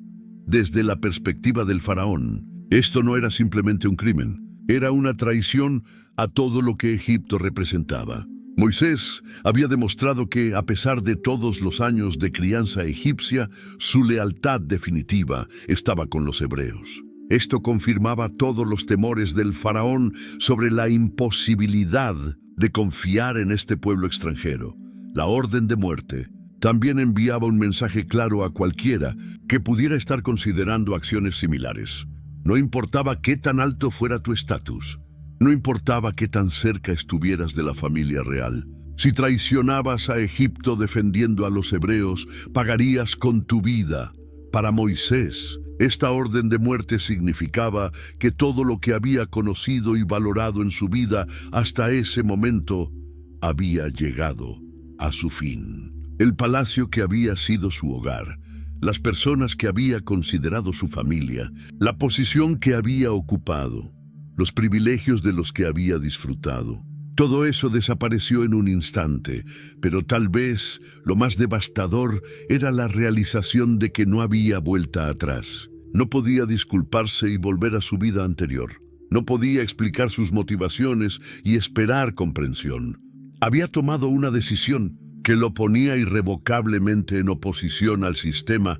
Desde la perspectiva del faraón, esto no era simplemente un crimen, era una traición a todo lo que Egipto representaba. Moisés había demostrado que, a pesar de todos los años de crianza egipcia, su lealtad definitiva estaba con los hebreos. Esto confirmaba todos los temores del faraón sobre la imposibilidad de confiar en este pueblo extranjero. La orden de muerte también enviaba un mensaje claro a cualquiera que pudiera estar considerando acciones similares. No importaba qué tan alto fuera tu estatus, no importaba qué tan cerca estuvieras de la familia real. Si traicionabas a Egipto defendiendo a los hebreos, pagarías con tu vida. Para Moisés, esta orden de muerte significaba que todo lo que había conocido y valorado en su vida hasta ese momento había llegado a su fin. El palacio que había sido su hogar, las personas que había considerado su familia, la posición que había ocupado, los privilegios de los que había disfrutado. Todo eso desapareció en un instante, pero tal vez lo más devastador era la realización de que no había vuelta atrás. No podía disculparse y volver a su vida anterior. No podía explicar sus motivaciones y esperar comprensión. Había tomado una decisión que lo ponía irrevocablemente en oposición al sistema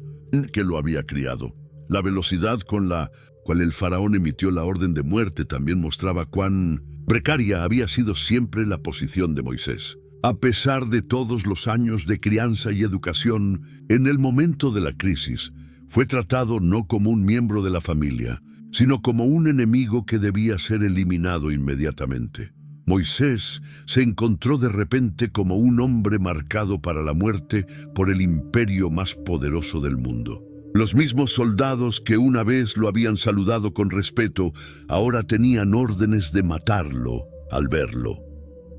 que lo había criado. La velocidad con la cual el faraón emitió la orden de muerte también mostraba cuán precaria había sido siempre la posición de Moisés. A pesar de todos los años de crianza y educación, en el momento de la crisis, fue tratado no como un miembro de la familia, sino como un enemigo que debía ser eliminado inmediatamente. Moisés se encontró de repente como un hombre marcado para la muerte por el imperio más poderoso del mundo. Los mismos soldados que una vez lo habían saludado con respeto, ahora tenían órdenes de matarlo al verlo.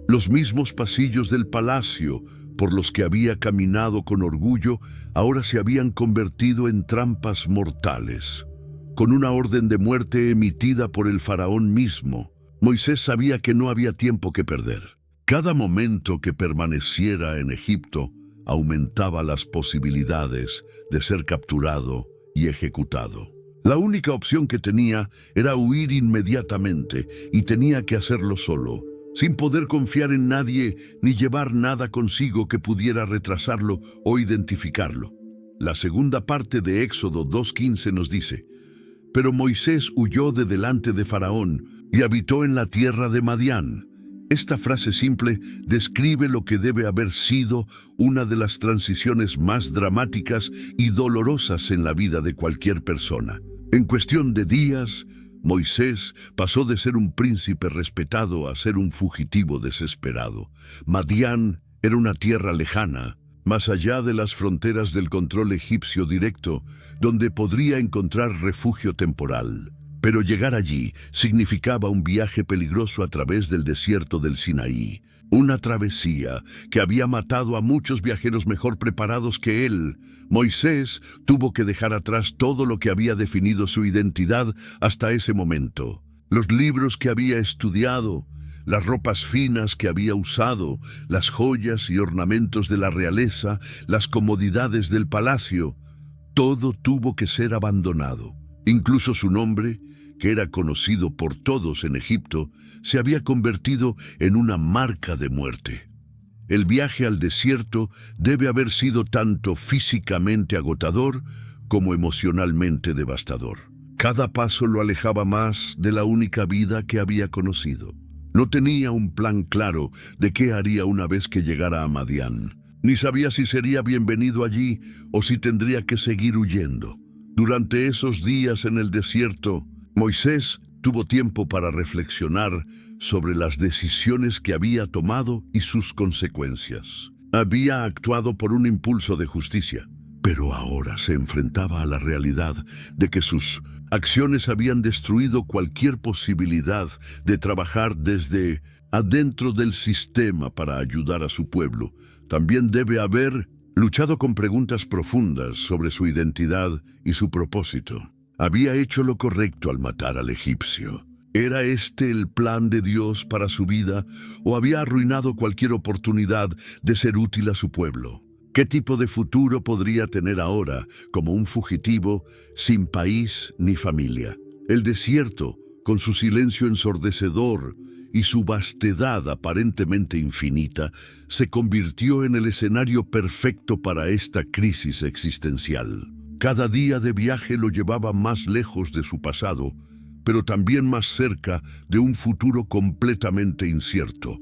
Los mismos pasillos del palacio por los que había caminado con orgullo, ahora se habían convertido en trampas mortales. Con una orden de muerte emitida por el faraón mismo, Moisés sabía que no había tiempo que perder. Cada momento que permaneciera en Egipto aumentaba las posibilidades de ser capturado y ejecutado. La única opción que tenía era huir inmediatamente y tenía que hacerlo solo, sin poder confiar en nadie ni llevar nada consigo que pudiera retrasarlo o identificarlo. La segunda parte de Éxodo 2:15 nos dice: pero Moisés huyó de delante de Faraón y habitó en la tierra de Madián. Esta frase simple describe lo que debe haber sido una de las transiciones más dramáticas y dolorosas en la vida de cualquier persona. En cuestión de días, Moisés pasó de ser un príncipe respetado a ser un fugitivo desesperado. Madián era una tierra lejana, más allá de las fronteras del control egipcio directo, donde podría encontrar refugio temporal. Pero llegar allí significaba un viaje peligroso a través del desierto del Sinaí, una travesía que había matado a muchos viajeros mejor preparados que él. Moisés tuvo que dejar atrás todo lo que había definido su identidad hasta ese momento: los libros que había estudiado, las ropas finas que había usado, las joyas y ornamentos de la realeza, las comodidades del palacio. Todo tuvo que ser abandonado. Incluso su nombre, que era conocido por todos en Egipto, se había convertido en una marca de muerte. El viaje al desierto debe haber sido tanto físicamente agotador como emocionalmente devastador. Cada paso lo alejaba más de la única vida que había conocido. No tenía un plan claro de qué haría una vez que llegara a Madián, ni sabía si sería bienvenido allí o si tendría que seguir huyendo. Durante esos días en el desierto, Moisés tuvo tiempo para reflexionar sobre las decisiones que había tomado y sus consecuencias. Había actuado por un impulso de justicia, pero ahora se enfrentaba a la realidad de que sus acciones habían destruido cualquier posibilidad de trabajar desde adentro del sistema para ayudar a su pueblo. También debe haber luchado con preguntas profundas sobre su identidad y su propósito. ¿Había hecho lo correcto al matar al egipcio? ¿Era este el plan de Dios para su vida o había arruinado cualquier oportunidad de ser útil a su pueblo? ¿Qué tipo de futuro podría tener ahora como un fugitivo sin país ni familia? El desierto, con su silencio ensordecedor y su vastedad aparentemente infinita, se convirtió en el escenario perfecto para esta crisis existencial. Cada día de viaje lo llevaba más lejos de su pasado, pero también más cerca de un futuro completamente incierto.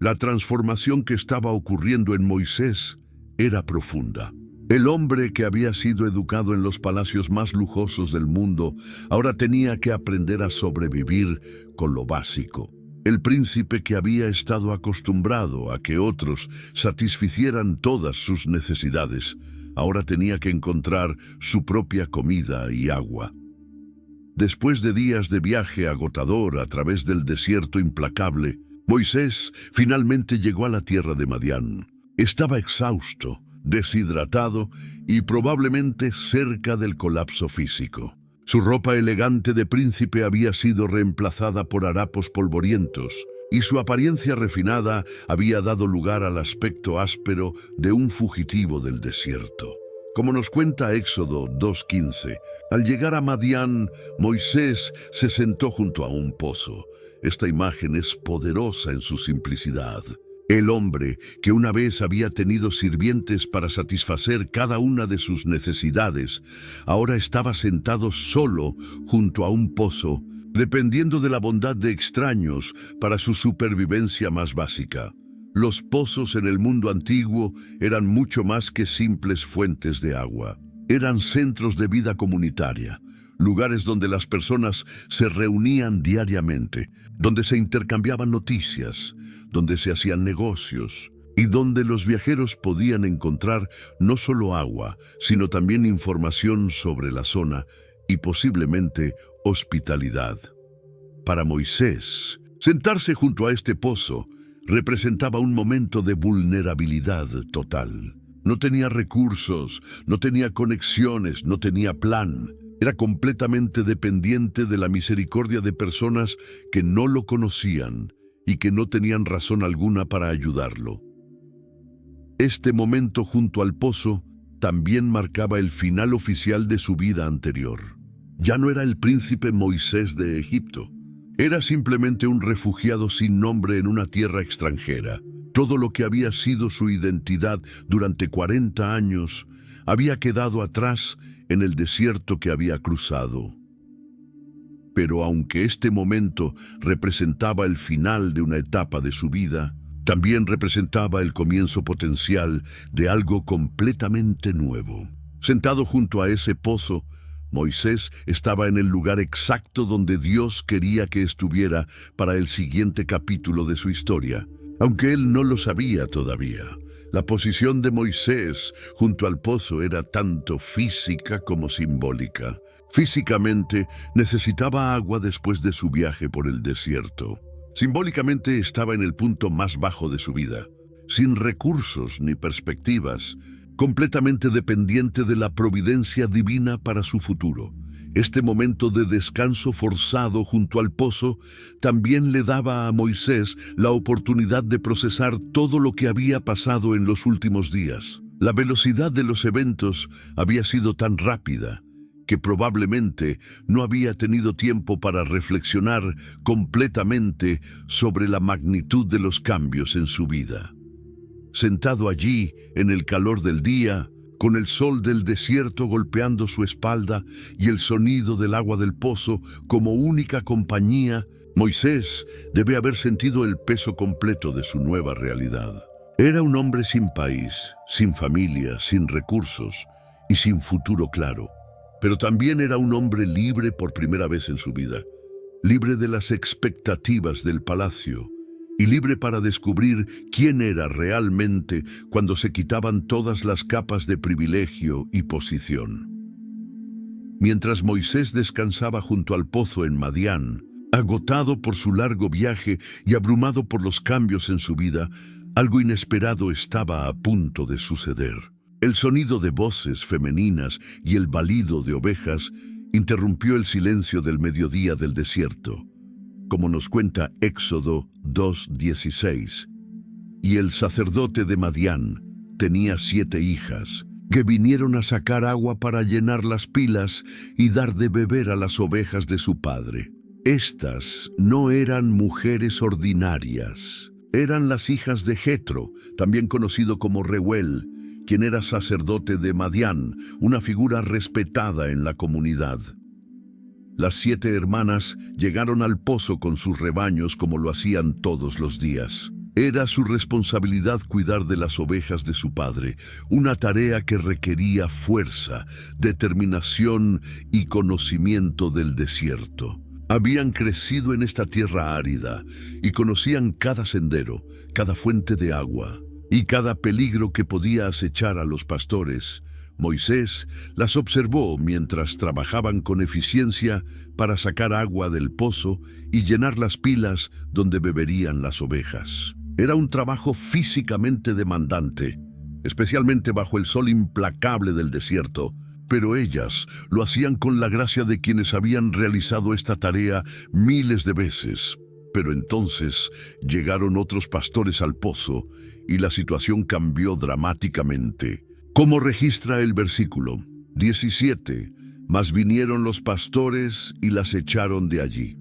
La transformación que estaba ocurriendo en Moisés era profunda. El hombre que había sido educado en los palacios más lujosos del mundo ahora tenía que aprender a sobrevivir con lo básico. El príncipe que había estado acostumbrado a que otros satisficieran todas sus necesidades, ahora tenía que encontrar su propia comida y agua. Después de días de viaje agotador a través del desierto implacable, Moisés finalmente llegó a la tierra de Madián. Estaba exhausto, deshidratado y probablemente cerca del colapso físico. Su ropa elegante de príncipe había sido reemplazada por harapos polvorientos, y su apariencia refinada había dado lugar al aspecto áspero de un fugitivo del desierto. Como nos cuenta Éxodo 2:15, al llegar a Madián, Moisés se sentó junto a un pozo. Esta imagen es poderosa en su simplicidad. El hombre, que una vez había tenido sirvientes para satisfacer cada una de sus necesidades, ahora estaba sentado solo junto a un pozo, dependiendo de la bondad de extraños para su supervivencia más básica. Los pozos en el mundo antiguo eran mucho más que simples fuentes de agua. Eran centros de vida comunitaria, lugares donde las personas se reunían diariamente, donde se intercambiaban noticias, donde se hacían negocios y donde los viajeros podían encontrar no solo agua, sino también información sobre la zona y posiblemente hospitalidad. Para Moisés, sentarse junto a este pozo representaba un momento de vulnerabilidad total. No tenía recursos, no tenía conexiones, no tenía plan. Era completamente dependiente de la misericordia de personas que no lo conocían y que no tenían razón alguna para ayudarlo. Este momento junto al pozo también marcaba el final oficial de su vida anterior. Ya no era el príncipe Moisés de Egipto. Era simplemente un refugiado sin nombre en una tierra extranjera. Todo lo que había sido su identidad durante 40 años había quedado atrás en el desierto que había cruzado. Pero aunque este momento representaba el final de una etapa de su vida, también representaba el comienzo potencial de algo completamente nuevo. Sentado junto a ese pozo, Moisés estaba en el lugar exacto donde Dios quería que estuviera para el siguiente capítulo de su historia, aunque él no lo sabía todavía. La posición de Moisés junto al pozo era tanto física como simbólica. Físicamente, necesitaba agua después de su viaje por el desierto. Simbólicamente estaba en el punto más bajo de su vida, sin recursos ni perspectivas, completamente dependiente de la providencia divina para su futuro. Este momento de descanso forzado junto al pozo también le daba a Moisés la oportunidad de procesar todo lo que había pasado en los últimos días. La velocidad de los eventos había sido tan rápida que probablemente no había tenido tiempo para reflexionar completamente sobre la magnitud de los cambios en su vida. Sentado allí, en el calor del día, con el sol del desierto golpeando su espalda y el sonido del agua del pozo como única compañía, Moisés debe haber sentido el peso completo de su nueva realidad. Era un hombre sin país, sin familia, sin recursos y sin futuro claro. Pero también era un hombre libre por primera vez en su vida, libre de las expectativas del palacio y libre para descubrir quién era realmente cuando se quitaban todas las capas de privilegio y posición. Mientras Moisés descansaba junto al pozo en Madián, agotado por su largo viaje y abrumado por los cambios en su vida, algo inesperado estaba a punto de suceder. El sonido de voces femeninas y el balido de ovejas interrumpió el silencio del mediodía del desierto, como nos cuenta Éxodo 2:16. Y el sacerdote de Madián tenía 7 hijas, que vinieron a sacar agua para llenar las pilas y dar de beber a las ovejas de su padre. Estas no eran mujeres ordinarias, eran las hijas de Jetro, también conocido como Reuel, quien era sacerdote de Madián, una figura respetada en la comunidad. Las 7 hermanas llegaron al pozo con sus rebaños como lo hacían todos los días. Era su responsabilidad cuidar de las ovejas de su padre, una tarea que requería fuerza, determinación y conocimiento del desierto. Habían crecido en esta tierra árida y conocían cada sendero, cada fuente de agua y cada peligro que podía acechar a los pastores. Moisés las observó mientras trabajaban con eficiencia para sacar agua del pozo y llenar las pilas donde beberían las ovejas. Era un trabajo físicamente demandante, especialmente bajo el sol implacable del desierto, pero ellas lo hacían con la gracia de quienes habían realizado esta tarea miles de veces. Pero entonces llegaron otros pastores al pozo y la situación cambió dramáticamente. ¿Cómo registra el versículo? 17. Mas vinieron los pastores y las echaron de allí.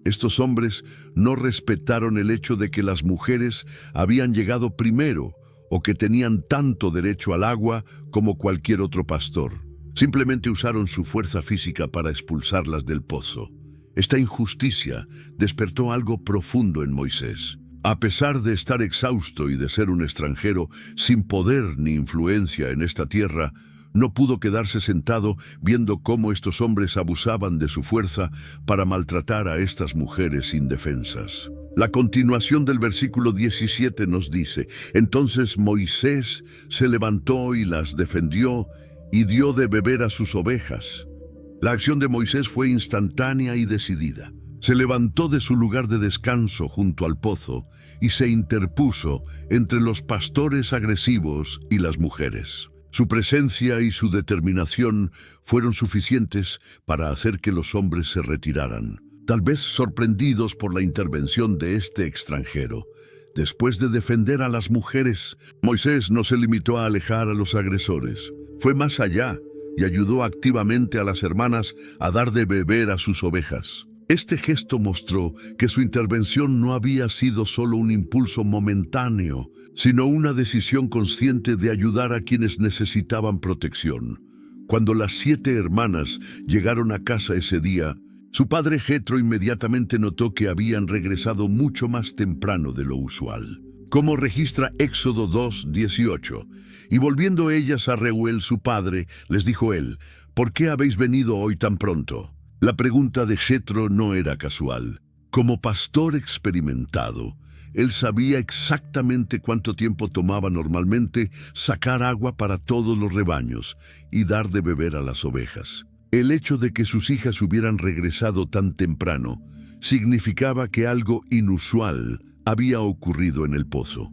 Estos hombres no respetaron el hecho de que las mujeres habían llegado primero o que tenían tanto derecho al agua como cualquier otro pastor. Simplemente usaron su fuerza física para expulsarlas del pozo. Esta injusticia despertó algo profundo en Moisés. A pesar de estar exhausto y de ser un extranjero sin poder ni influencia en esta tierra, no pudo quedarse sentado viendo cómo estos hombres abusaban de su fuerza para maltratar a estas mujeres indefensas. La continuación del versículo 17 nos dice: entonces Moisés se levantó y las defendió y dio de beber a sus ovejas. La acción de Moisés fue instantánea y decidida. Se levantó de su lugar de descanso junto al pozo y se interpuso entre los pastores agresivos y las mujeres. Su presencia y su determinación fueron suficientes para hacer que los hombres se retiraran. tal vez sorprendidos por la intervención de este extranjero. Después de defender a las mujeres, Moisés no se limitó a alejar a los agresores. Fue más allá y ayudó activamente a las hermanas a dar de beber a sus ovejas. Este gesto mostró que su intervención no había sido solo un impulso momentáneo, sino una decisión consciente de ayudar a quienes necesitaban protección. Cuando las 7 hermanas llegaron a casa ese día, su padre Jetro inmediatamente notó que habían regresado mucho más temprano de lo usual. Como registra Éxodo 2:18, y volviendo ellas a Reuel su padre, les dijo él: ¿por qué habéis venido hoy tan pronto? La pregunta de Jetro no era casual. Como pastor experimentado, él sabía exactamente cuánto tiempo tomaba normalmente sacar agua para todos los rebaños y dar de beber a las ovejas. El hecho de que sus hijas hubieran regresado tan temprano significaba que algo inusual había ocurrido en el pozo.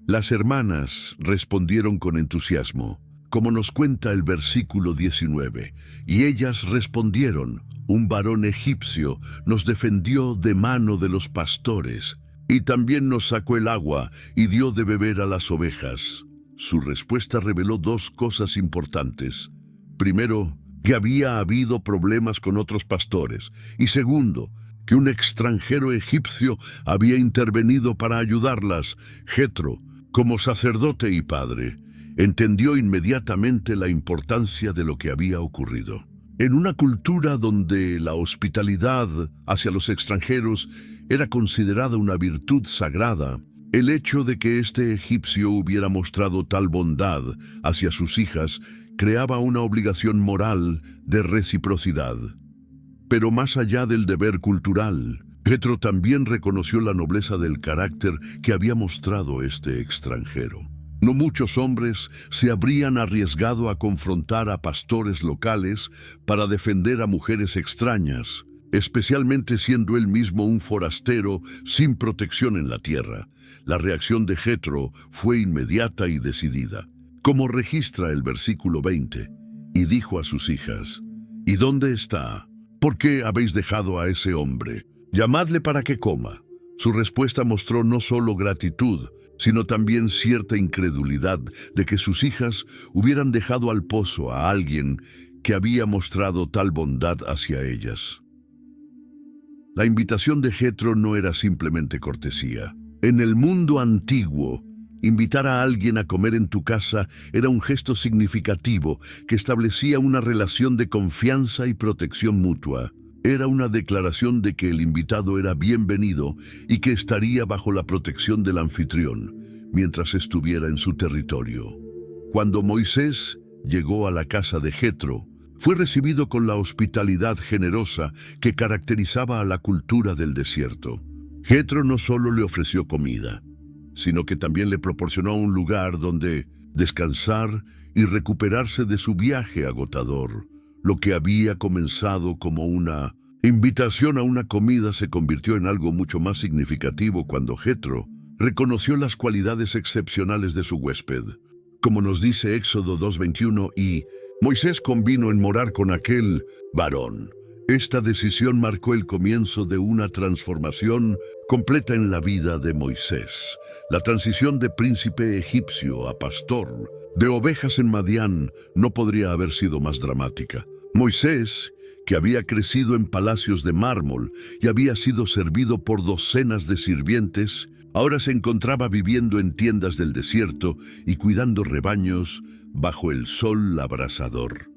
Las hermanas respondieron con entusiasmo, como nos cuenta el versículo 19, y ellas respondieron: un varón egipcio nos defendió de mano de los pastores, y también nos sacó el agua y dio de beber a las ovejas. Su respuesta reveló 2 cosas importantes. Primero, que había habido problemas con otros pastores, y segundo, que un extranjero egipcio había intervenido para ayudarlas. Jetro, como sacerdote y padre, entendió inmediatamente la importancia de lo que había ocurrido. En una cultura donde la hospitalidad hacia los extranjeros era considerada una virtud sagrada, el hecho de que este egipcio hubiera mostrado tal bondad hacia sus hijas creaba una obligación moral de reciprocidad. Pero más allá del deber cultural, Jetro también reconoció la nobleza del carácter que había mostrado este extranjero. No muchos hombres se habrían arriesgado a confrontar a pastores locales para defender a mujeres extrañas, especialmente siendo él mismo un forastero sin protección en la tierra. La reacción de Jetro fue inmediata y decidida. Como registra el versículo 20, y dijo a sus hijas: ¿y dónde está? ¿Por qué habéis dejado a ese hombre? Llamadle para que coma. Su respuesta mostró no solo gratitud, sino también cierta incredulidad de que sus hijas hubieran dejado al pozo a alguien que había mostrado tal bondad hacia ellas. La invitación de Jetro no era simplemente cortesía. En el mundo antiguo, invitar a alguien a comer en tu casa era un gesto significativo que establecía una relación de confianza y protección mutua. Era una declaración de que el invitado era bienvenido y que estaría bajo la protección del anfitrión mientras estuviera en su territorio. Cuando Moisés llegó a la casa de Jetro, fue recibido con la hospitalidad generosa que caracterizaba a la cultura del desierto. Jetro no solo le ofreció comida, sino que también le proporcionó un lugar donde descansar y recuperarse de su viaje agotador. Lo que había comenzado como una invitación a una comida se convirtió en algo mucho más significativo cuando Jetro reconoció las cualidades excepcionales de su huésped. Como nos dice Éxodo 2:21, y Moisés convino en morar con aquel varón. Esta decisión marcó el comienzo de una transformación completa en la vida de Moisés. La transición de príncipe egipcio a pastor de ovejas en Madián no podría haber sido más dramática. Moisés, que había crecido en palacios de mármol y había sido servido por docenas de sirvientes, ahora se encontraba viviendo en tiendas del desierto y cuidando rebaños bajo el sol abrasador.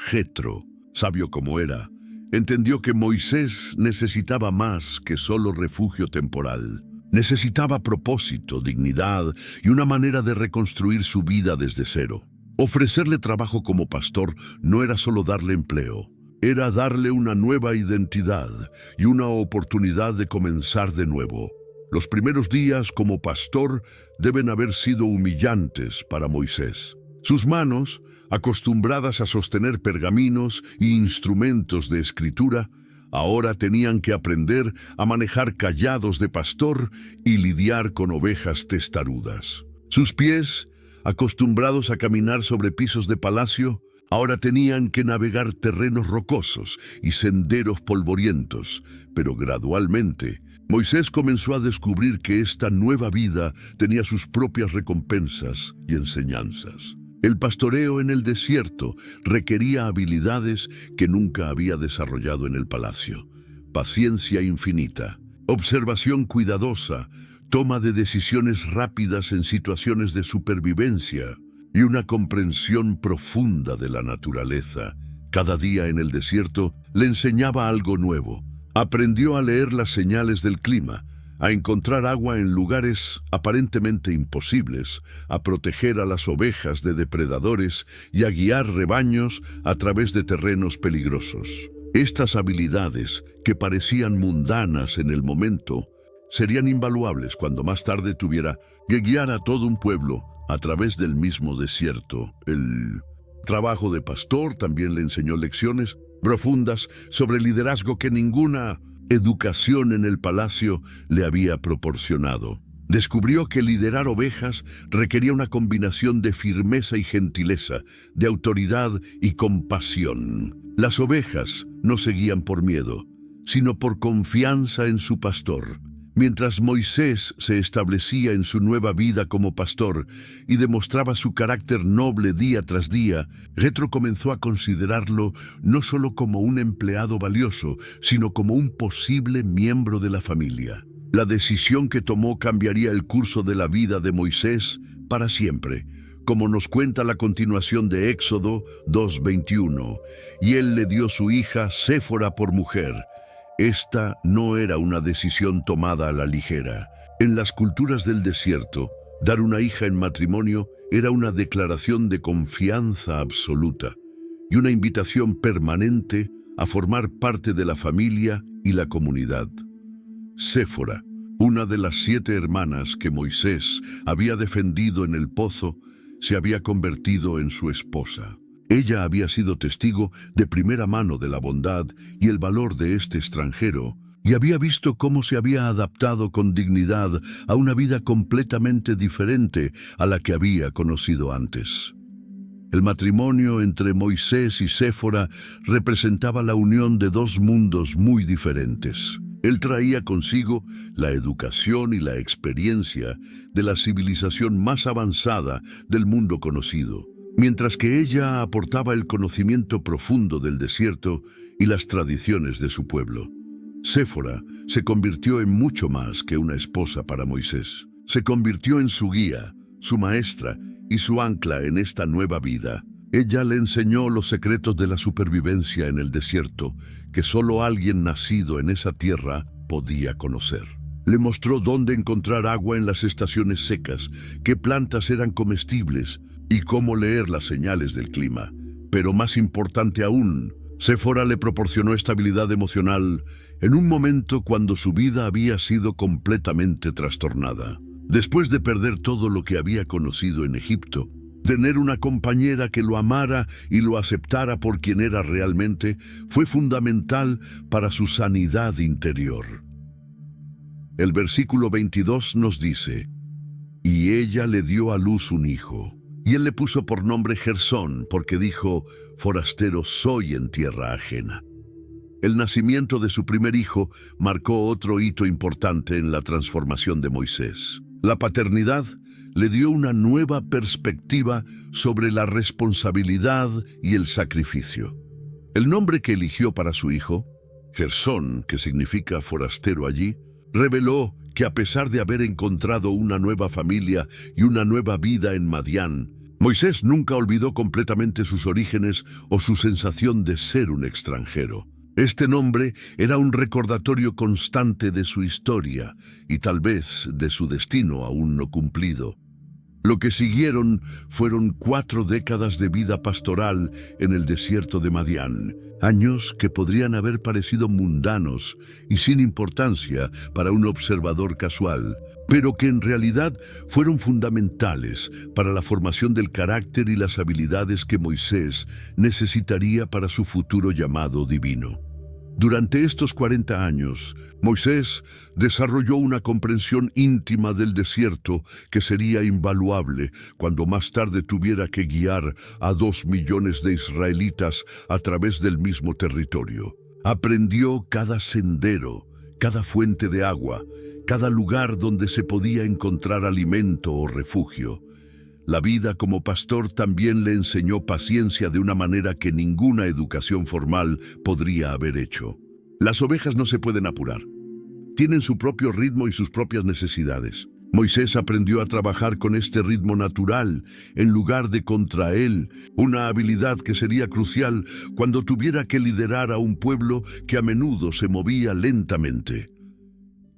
Jetro, sabio como era, entendió que Moisés necesitaba más que solo refugio temporal. Necesitaba propósito, dignidad y una manera de reconstruir su vida desde cero. Ofrecerle trabajo como pastor no era solo darle empleo, era darle una nueva identidad y una oportunidad de comenzar de nuevo. Los primeros días como pastor deben haber sido humillantes para Moisés. Sus manos, acostumbradas a sostener pergaminos e instrumentos de escritura, ahora tenían que aprender a manejar callados de pastor y lidiar con ovejas testarudas. Sus pies, acostumbrados a caminar sobre pisos de palacio, Ahora tenían que navegar terrenos rocosos y senderos polvorientos, pero gradualmente Moisés comenzó a descubrir que esta nueva vida tenía sus propias recompensas y enseñanzas. El pastoreo en el desierto requería habilidades que nunca había desarrollado en el palacio: paciencia infinita, observación cuidadosa, toma de decisiones rápidas en situaciones de supervivencia y una comprensión profunda de la naturaleza. Cada día en el desierto le enseñaba algo nuevo. Aprendió a leer las señales del clima, a encontrar agua en lugares aparentemente imposibles, a proteger a las ovejas de depredadores y a guiar rebaños a través de terrenos peligrosos. Estas habilidades, que parecían mundanas en el momento, serían invaluables cuando más tarde tuviera que guiar a todo un pueblo a través del mismo desierto. El trabajo de pastor también le enseñó lecciones profundas sobre liderazgo que ninguna educación en el palacio le había proporcionado. Descubrió que liderar ovejas requería una combinación de firmeza y gentileza, de autoridad y compasión. Las ovejas no seguían por miedo, sino por confianza en su pastor. Mientras Moisés se establecía en su nueva vida como pastor y demostraba su carácter noble día tras día, Jetro comenzó a considerarlo no solo como un empleado valioso, sino como un posible miembro de la familia. La decisión que tomó cambiaría el curso de la vida de Moisés para siempre, como nos cuenta la continuación de Éxodo 2:21. Y él le dio su hija Séfora por mujer. Esta no era una decisión tomada a la ligera. En las culturas del desierto, dar una hija en matrimonio era una declaración de confianza absoluta y una invitación permanente a formar parte de la familia y la comunidad. Séfora, una de las 7 hermanas que Moisés había defendido en el pozo, se había convertido en su esposa. Ella había sido testigo de primera mano de la bondad y el valor de este extranjero, y había visto cómo se había adaptado con dignidad a una vida completamente diferente a la que había conocido antes. El matrimonio entre Moisés y Séfora representaba la unión de 2 mundos muy diferentes. Él traía consigo la educación y la experiencia de la civilización más avanzada del mundo conocido, mientras que ella aportaba el conocimiento profundo del desierto y las tradiciones de su pueblo. Séfora se convirtió en mucho más que una esposa para Moisés. Se convirtió en su guía, su maestra y su ancla en esta nueva vida. Ella le enseñó los secretos de la supervivencia en el desierto que solo alguien nacido en esa tierra podía conocer. Le mostró dónde encontrar agua en las estaciones secas, qué plantas eran comestibles y cómo leer las señales del clima. Pero más importante aún, Séfora le proporcionó estabilidad emocional en un momento cuando su vida había sido completamente trastornada. Después de perder todo lo que había conocido en Egipto, tener una compañera que lo amara y lo aceptara por quien era realmente fue fundamental para su sanidad interior. El versículo 22 nos dice: y ella le dio a luz un hijo, y él le puso por nombre Gersón, porque dijo: forastero soy en tierra ajena. El nacimiento de su primer hijo marcó otro hito importante en la transformación de Moisés. La paternidad le dio una nueva perspectiva sobre la responsabilidad y el sacrificio. El nombre que eligió para su hijo, Gersón, que significa forastero allí, reveló que a pesar de haber encontrado una nueva familia y una nueva vida en Madián, Moisés nunca olvidó completamente sus orígenes o su sensación de ser un extranjero. Este nombre era un recordatorio constante de su historia y tal vez de su destino aún no cumplido. Lo que siguieron fueron 4 décadas de vida pastoral en el desierto de Madián, años que podrían haber parecido mundanos y sin importancia para un observador casual, pero que en realidad fueron fundamentales para la formación del carácter y las habilidades que Moisés necesitaría para su futuro llamado divino. Durante estos 40 años, Moisés desarrolló una comprensión íntima del desierto que sería invaluable cuando más tarde tuviera que guiar a 2 millones de israelitas a través del mismo territorio. Aprendió cada sendero, cada fuente de agua, cada lugar donde se podía encontrar alimento o refugio. La vida como pastor también le enseñó paciencia de una manera que ninguna educación formal podría haber hecho. Las ovejas no se pueden apurar. Tienen su propio ritmo y sus propias necesidades. Moisés aprendió a trabajar con este ritmo natural en lugar de contra él, una habilidad que sería crucial cuando tuviera que liderar a un pueblo que a menudo se movía lentamente.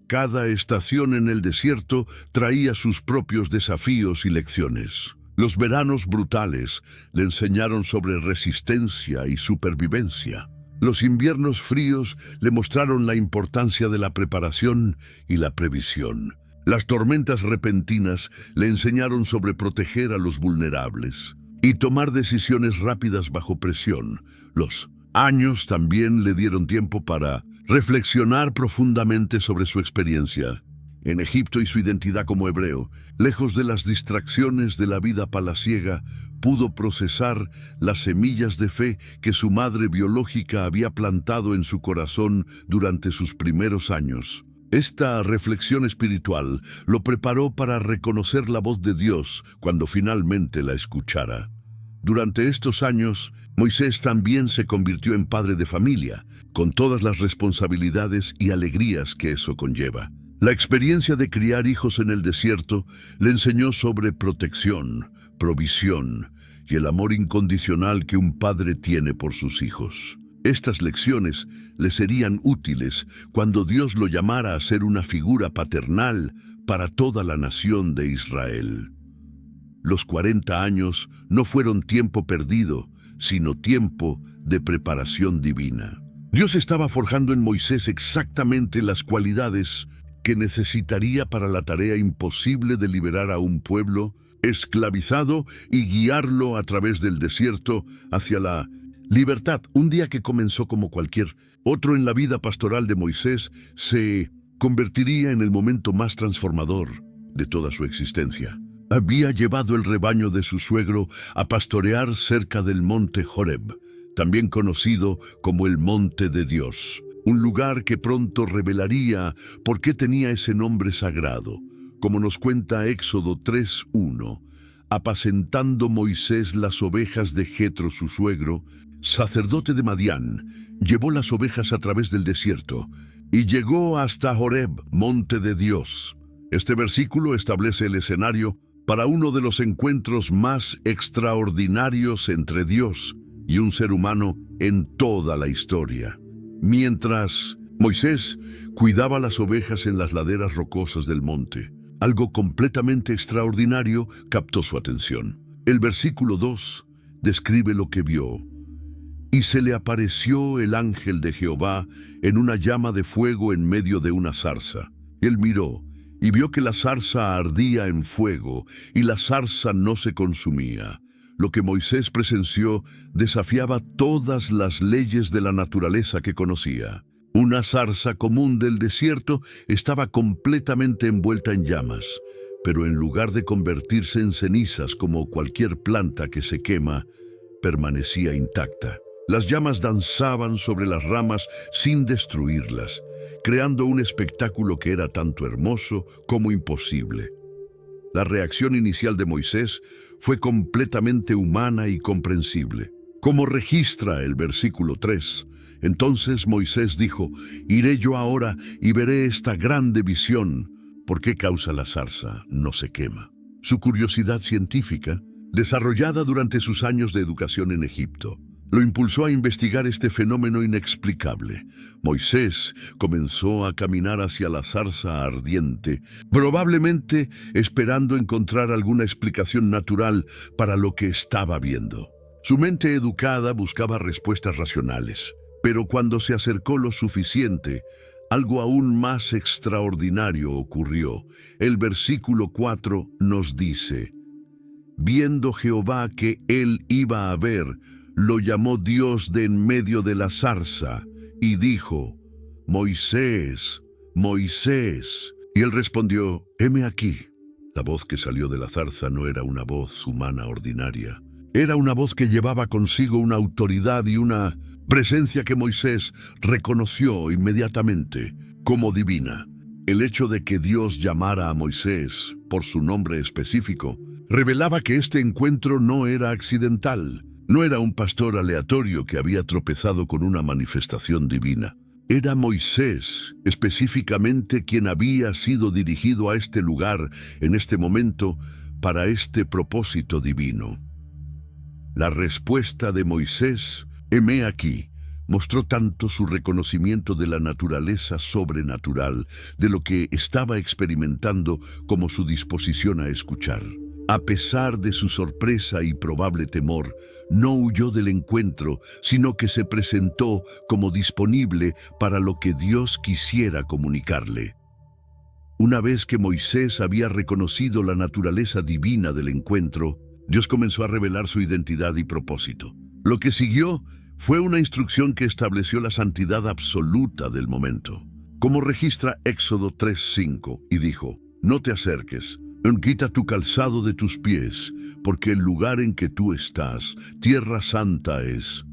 Cada estación en el desierto traía sus propios desafíos y lecciones. Los veranos brutales le enseñaron sobre resistencia y supervivencia. Los inviernos fríos le mostraron la importancia de la preparación y la previsión. Las tormentas repentinas le enseñaron sobre proteger a los vulnerables y tomar decisiones rápidas bajo presión. Los años también le dieron tiempo para reflexionar profundamente sobre su experiencia en Egipto y su identidad como hebreo. Lejos de las distracciones de la vida palaciega, pudo procesar las semillas de fe que su madre biológica había plantado en su corazón durante sus primeros años. Esta reflexión espiritual lo preparó para reconocer la voz de Dios cuando finalmente la escuchara. Durante estos años, Moisés también se convirtió en padre de familia, con todas las responsabilidades y alegrías que eso conlleva. La experiencia de criar hijos en el desierto le enseñó sobre protección, provisión y el amor incondicional que un padre tiene por sus hijos. Estas lecciones le serían útiles cuando Dios lo llamara a ser una figura paternal para toda la nación de Israel. Los 40 años no fueron tiempo perdido, sino tiempo de preparación divina. Dios estaba forjando en Moisés exactamente las cualidades que necesitaría para la tarea imposible de liberar a un pueblo esclavizado y guiarlo a través del desierto hacia la libertad. Un día que comenzó como cualquier otro en la vida pastoral de Moisés, se convertiría en el momento más transformador de toda su existencia. Había llevado el rebaño de su suegro a pastorear cerca del monte Horeb, también conocido como el Monte de Dios, un lugar que pronto revelaría por qué tenía ese nombre sagrado. Como nos cuenta Éxodo 3:1, apacentando Moisés las ovejas de Jetro su suegro, sacerdote de Madián, llevó las ovejas a través del desierto y llegó hasta Horeb, Monte de Dios. Este versículo establece el escenario para uno de los encuentros más extraordinarios entre Dios y un ser humano en toda la historia. Mientras Moisés cuidaba las ovejas en las laderas rocosas del monte, algo completamente extraordinario captó su atención. El versículo 2 describe lo que vio. Y se le apareció el ángel de Jehová en una llama de fuego en medio de una zarza. Él miró y vio que la zarza ardía en fuego y la zarza no se consumía. Lo que Moisés presenció desafiaba todas las leyes de la naturaleza que conocía. Una zarza común del desierto estaba completamente envuelta en llamas, pero en lugar de convertirse en cenizas como cualquier planta que se quema, permanecía intacta. Las llamas danzaban sobre las ramas sin destruirlas, creando un espectáculo que era tanto hermoso como imposible. La reacción inicial de Moisés fue completamente humana y comprensible. Como registra el versículo 3, entonces Moisés dijo: «Iré yo ahora y veré esta grande visión. ¿Por qué causa la zarza no se quema?». Su curiosidad científica, desarrollada durante sus años de educación en Egipto, lo impulsó a investigar este fenómeno inexplicable. Moisés comenzó a caminar hacia la zarza ardiente, probablemente esperando encontrar alguna explicación natural para lo que estaba viendo. Su mente educada buscaba respuestas racionales, pero cuando se acercó lo suficiente, algo aún más extraordinario ocurrió. El versículo 4 nos dice: «Viendo Jehová que él iba a ver, lo llamó Dios de en medio de la zarza, y dijo: «Moisés, Moisés». Y él respondió: «Heme aquí». La voz que salió de la zarza no era una voz humana ordinaria. Era una voz que llevaba consigo una autoridad y una presencia que Moisés reconoció inmediatamente como divina. El hecho de que Dios llamara a Moisés por su nombre específico revelaba que este encuentro no era accidental. No era un pastor aleatorio que había tropezado con una manifestación divina. Era Moisés, específicamente, quien había sido dirigido a este lugar en este momento para este propósito divino. La respuesta de Moisés, heme aquí, mostró tanto su reconocimiento de la naturaleza sobrenatural, de lo que estaba experimentando, como su disposición a escuchar. A pesar de su sorpresa y probable temor, no huyó del encuentro, sino que se presentó como disponible para lo que Dios quisiera comunicarle. Una vez que Moisés había reconocido la naturaleza divina del encuentro, Dios comenzó a revelar su identidad y propósito. Lo que siguió fue una instrucción que estableció la santidad absoluta del momento, como registra Éxodo 3:5, y dijo: «No te acerques, quita tu calzado de tus pies, porque el lugar en que tú estás, tierra santa es».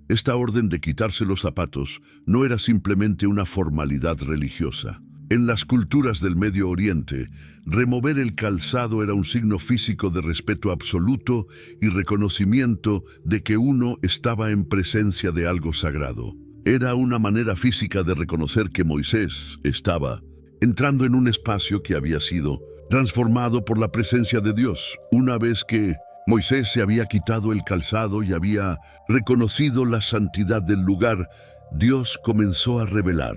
Esta orden de quitarse los zapatos no era simplemente una formalidad religiosa. En las culturas del Medio Oriente, remover el calzado era un signo físico de respeto absoluto y reconocimiento de que uno estaba en presencia de algo sagrado. Era una manera física de reconocer que Moisés estaba entrando en un espacio que había sido transformado por la presencia de Dios. Una vez que Moisés se había quitado el calzado y había reconocido la santidad del lugar, Dios comenzó a revelar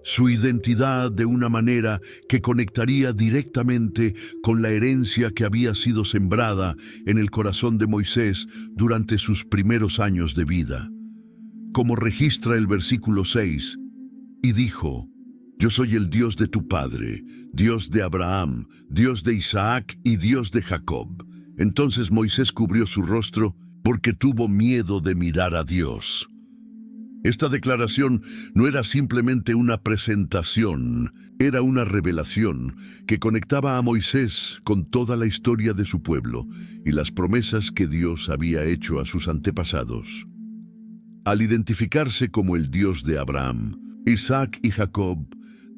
su identidad de una manera que conectaría directamente con la herencia que había sido sembrada en el corazón de Moisés durante sus primeros años de vida. Como registra el versículo 6, y dijo: «Yo soy el Dios de tu padre, Dios de Abraham, Dios de Isaac y Dios de Jacob». Entonces Moisés cubrió su rostro porque tuvo miedo de mirar a Dios. Esta declaración no era simplemente una presentación, era una revelación que conectaba a Moisés con toda la historia de su pueblo y las promesas que Dios había hecho a sus antepasados. Al identificarse como el Dios de Abraham, Isaac y Jacob,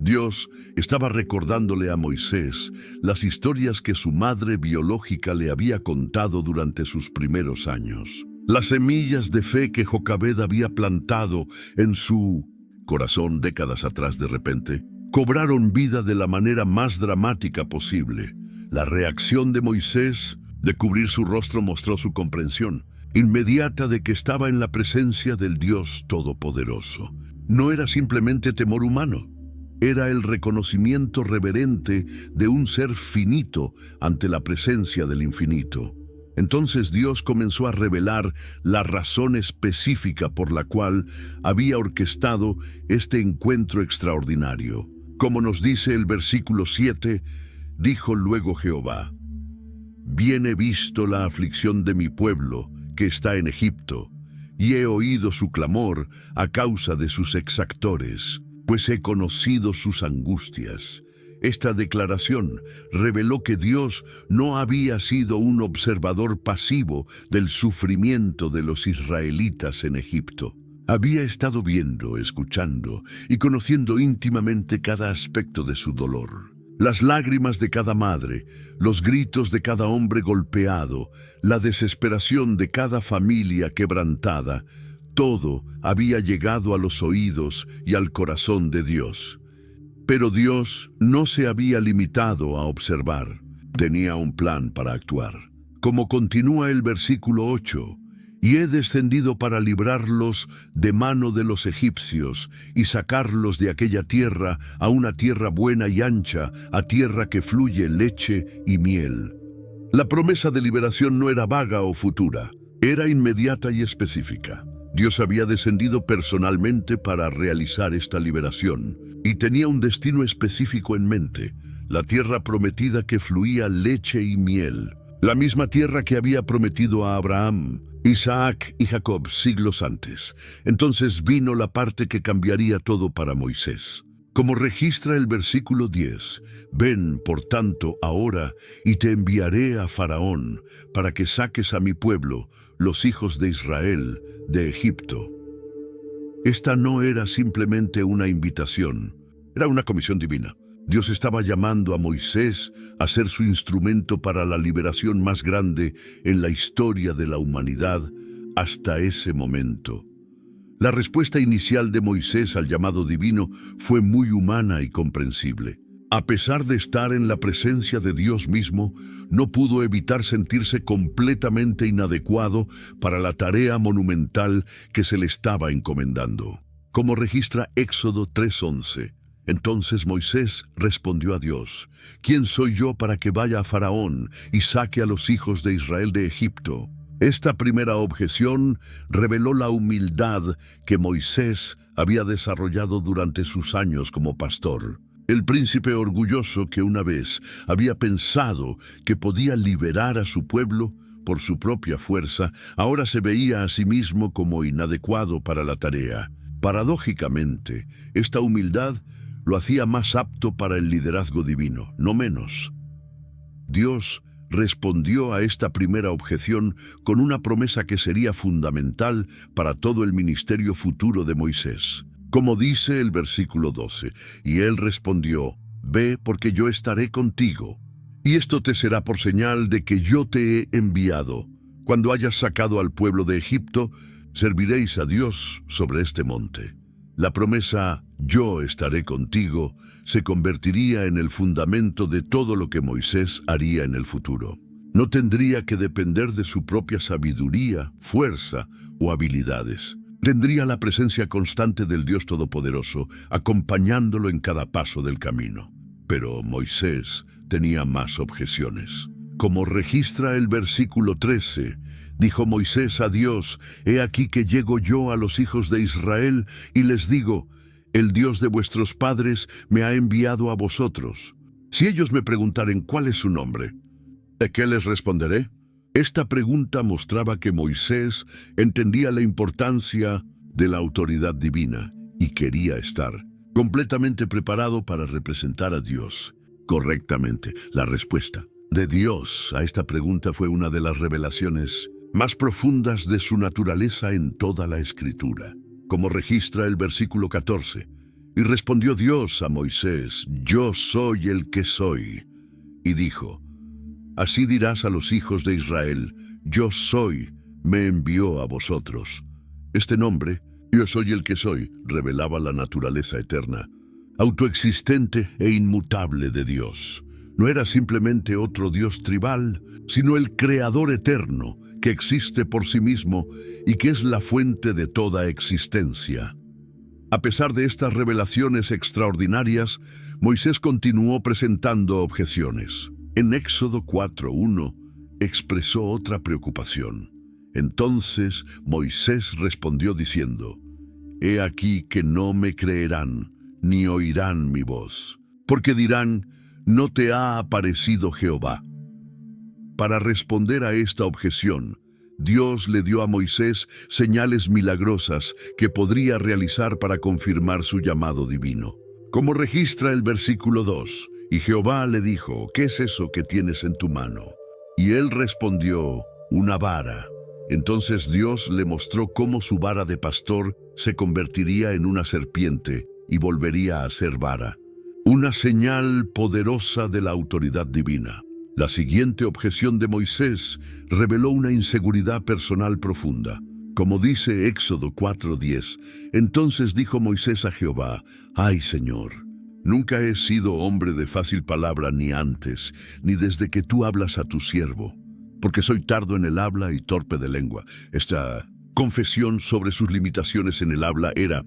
Dios estaba recordándole a Moisés las historias que su madre biológica le había contado durante sus primeros años. Las semillas de fe que Jocabed había plantado en su corazón décadas atrás de repente, cobraron vida de la manera más dramática posible. La reacción de Moisés de cubrir su rostro mostró su comprensión inmediata de que estaba en la presencia del Dios Todopoderoso. No era simplemente temor humano, era el reconocimiento reverente de un ser finito ante la presencia del infinito. Entonces Dios comenzó a revelar la razón específica por la cual había orquestado este encuentro extraordinario. Como nos dice el versículo 7, dijo luego Jehová: «Bien he visto la aflicción de mi pueblo que está en Egipto, y he oído su clamor a causa de sus exactores, pues he conocido sus angustias». Esta declaración reveló que Dios no había sido un observador pasivo del sufrimiento de los israelitas en Egipto. Había estado viendo, escuchando y conociendo íntimamente cada aspecto de su dolor. Las lágrimas de cada madre, los gritos de cada hombre golpeado, la desesperación de cada familia quebrantada, todo había llegado a los oídos y al corazón de Dios. Pero Dios no se había limitado a observar, tenía un plan para actuar. Como continúa el versículo 8, «Y he descendido para librarlos de mano de los egipcios y sacarlos de aquella tierra a una tierra buena y ancha, a tierra que fluye leche y miel». La promesa de liberación no era vaga o futura, era inmediata y específica. Dios había descendido personalmente para realizar esta liberación y tenía un destino específico en mente, la tierra prometida que fluía leche y miel, la misma tierra que había prometido a Abraham, Isaac y Jacob siglos antes. Entonces vino la parte que cambiaría todo para Moisés. Como registra el versículo 10, ven, por tanto, ahora, y te enviaré a Faraón, para que saques a mi pueblo, los hijos de Israel, de Egipto. Esta no era simplemente una invitación, era una comisión divina. Dios estaba llamando a Moisés a ser su instrumento para la liberación más grande en la historia de la humanidad hasta ese momento. La respuesta inicial de Moisés al llamado divino fue muy humana y comprensible. A pesar de estar en la presencia de Dios mismo, no pudo evitar sentirse completamente inadecuado para la tarea monumental que se le estaba encomendando. Como registra Éxodo 3:11, entonces Moisés respondió a Dios: ¿Quién soy yo para que vaya a Faraón y saque a los hijos de Israel de Egipto? Esta primera objeción reveló la humildad que Moisés había desarrollado durante sus años como pastor. El príncipe orgulloso que una vez había pensado que podía liberar a su pueblo por su propia fuerza, ahora se veía a sí mismo como inadecuado para la tarea. Paradójicamente, esta humildad lo hacía más apto para el liderazgo divino, no menos. Dios respondió a esta primera objeción con una promesa que sería fundamental para todo el ministerio futuro de Moisés. Como dice el versículo 12, y él respondió: Ve, porque yo estaré contigo, y esto te será por señal de que yo te he enviado. Cuando hayas sacado al pueblo de Egipto, serviréis a Dios sobre este monte. La promesa «yo estaré contigo» se convertiría en el fundamento de todo lo que Moisés haría en el futuro. No tendría que depender de su propia sabiduría, fuerza o habilidades. Tendría la presencia constante del Dios Todopoderoso, acompañándolo en cada paso del camino. Pero Moisés tenía más objeciones. Como registra el versículo 13, dijo Moisés a Dios: He aquí que llego yo a los hijos de Israel y les digo: el Dios de vuestros padres me ha enviado a vosotros. Si ellos me preguntaren cuál es su nombre, ¿de qué les responderé? Esta pregunta mostraba que Moisés entendía la importancia de la autoridad divina y quería estar completamente preparado para representar a Dios correctamente. La respuesta de Dios a esta pregunta fue una de las revelaciones más profundas de su naturaleza en toda la Escritura. Como registra el versículo 14, y respondió Dios a Moisés: Yo soy el que soy. Y dijo: Así dirás a los hijos de Israel: Yo soy, me envió a vosotros. Este nombre, Yo soy el que soy, revelaba la naturaleza eterna, autoexistente e inmutable de Dios. No era simplemente otro Dios tribal, sino el Creador eterno, que existe por sí mismo y que es la fuente de toda existencia. A pesar de estas revelaciones extraordinarias, Moisés continuó presentando objeciones. En Éxodo 4:1 expresó otra preocupación. Entonces Moisés respondió diciendo: He aquí que no me creerán, ni oirán mi voz, porque dirán: no te ha aparecido Jehová. Para responder a esta objeción, Dios le dio a Moisés señales milagrosas que podría realizar para confirmar su llamado divino. Como registra el versículo 2, y Jehová le dijo: ¿Qué es eso que tienes en tu mano? Y él respondió: una vara. Entonces Dios le mostró cómo su vara de pastor se convertiría en una serpiente y volvería a ser vara. Una señal poderosa de la autoridad divina. La siguiente objeción de Moisés reveló una inseguridad personal profunda. Como dice Éxodo 4:10, entonces dijo Moisés a Jehová: «Ay, Señor, nunca he sido hombre de fácil palabra ni antes, ni desde que tú hablas a tu siervo, porque soy tardo en el habla y torpe de lengua». Esta confesión sobre sus limitaciones en el habla era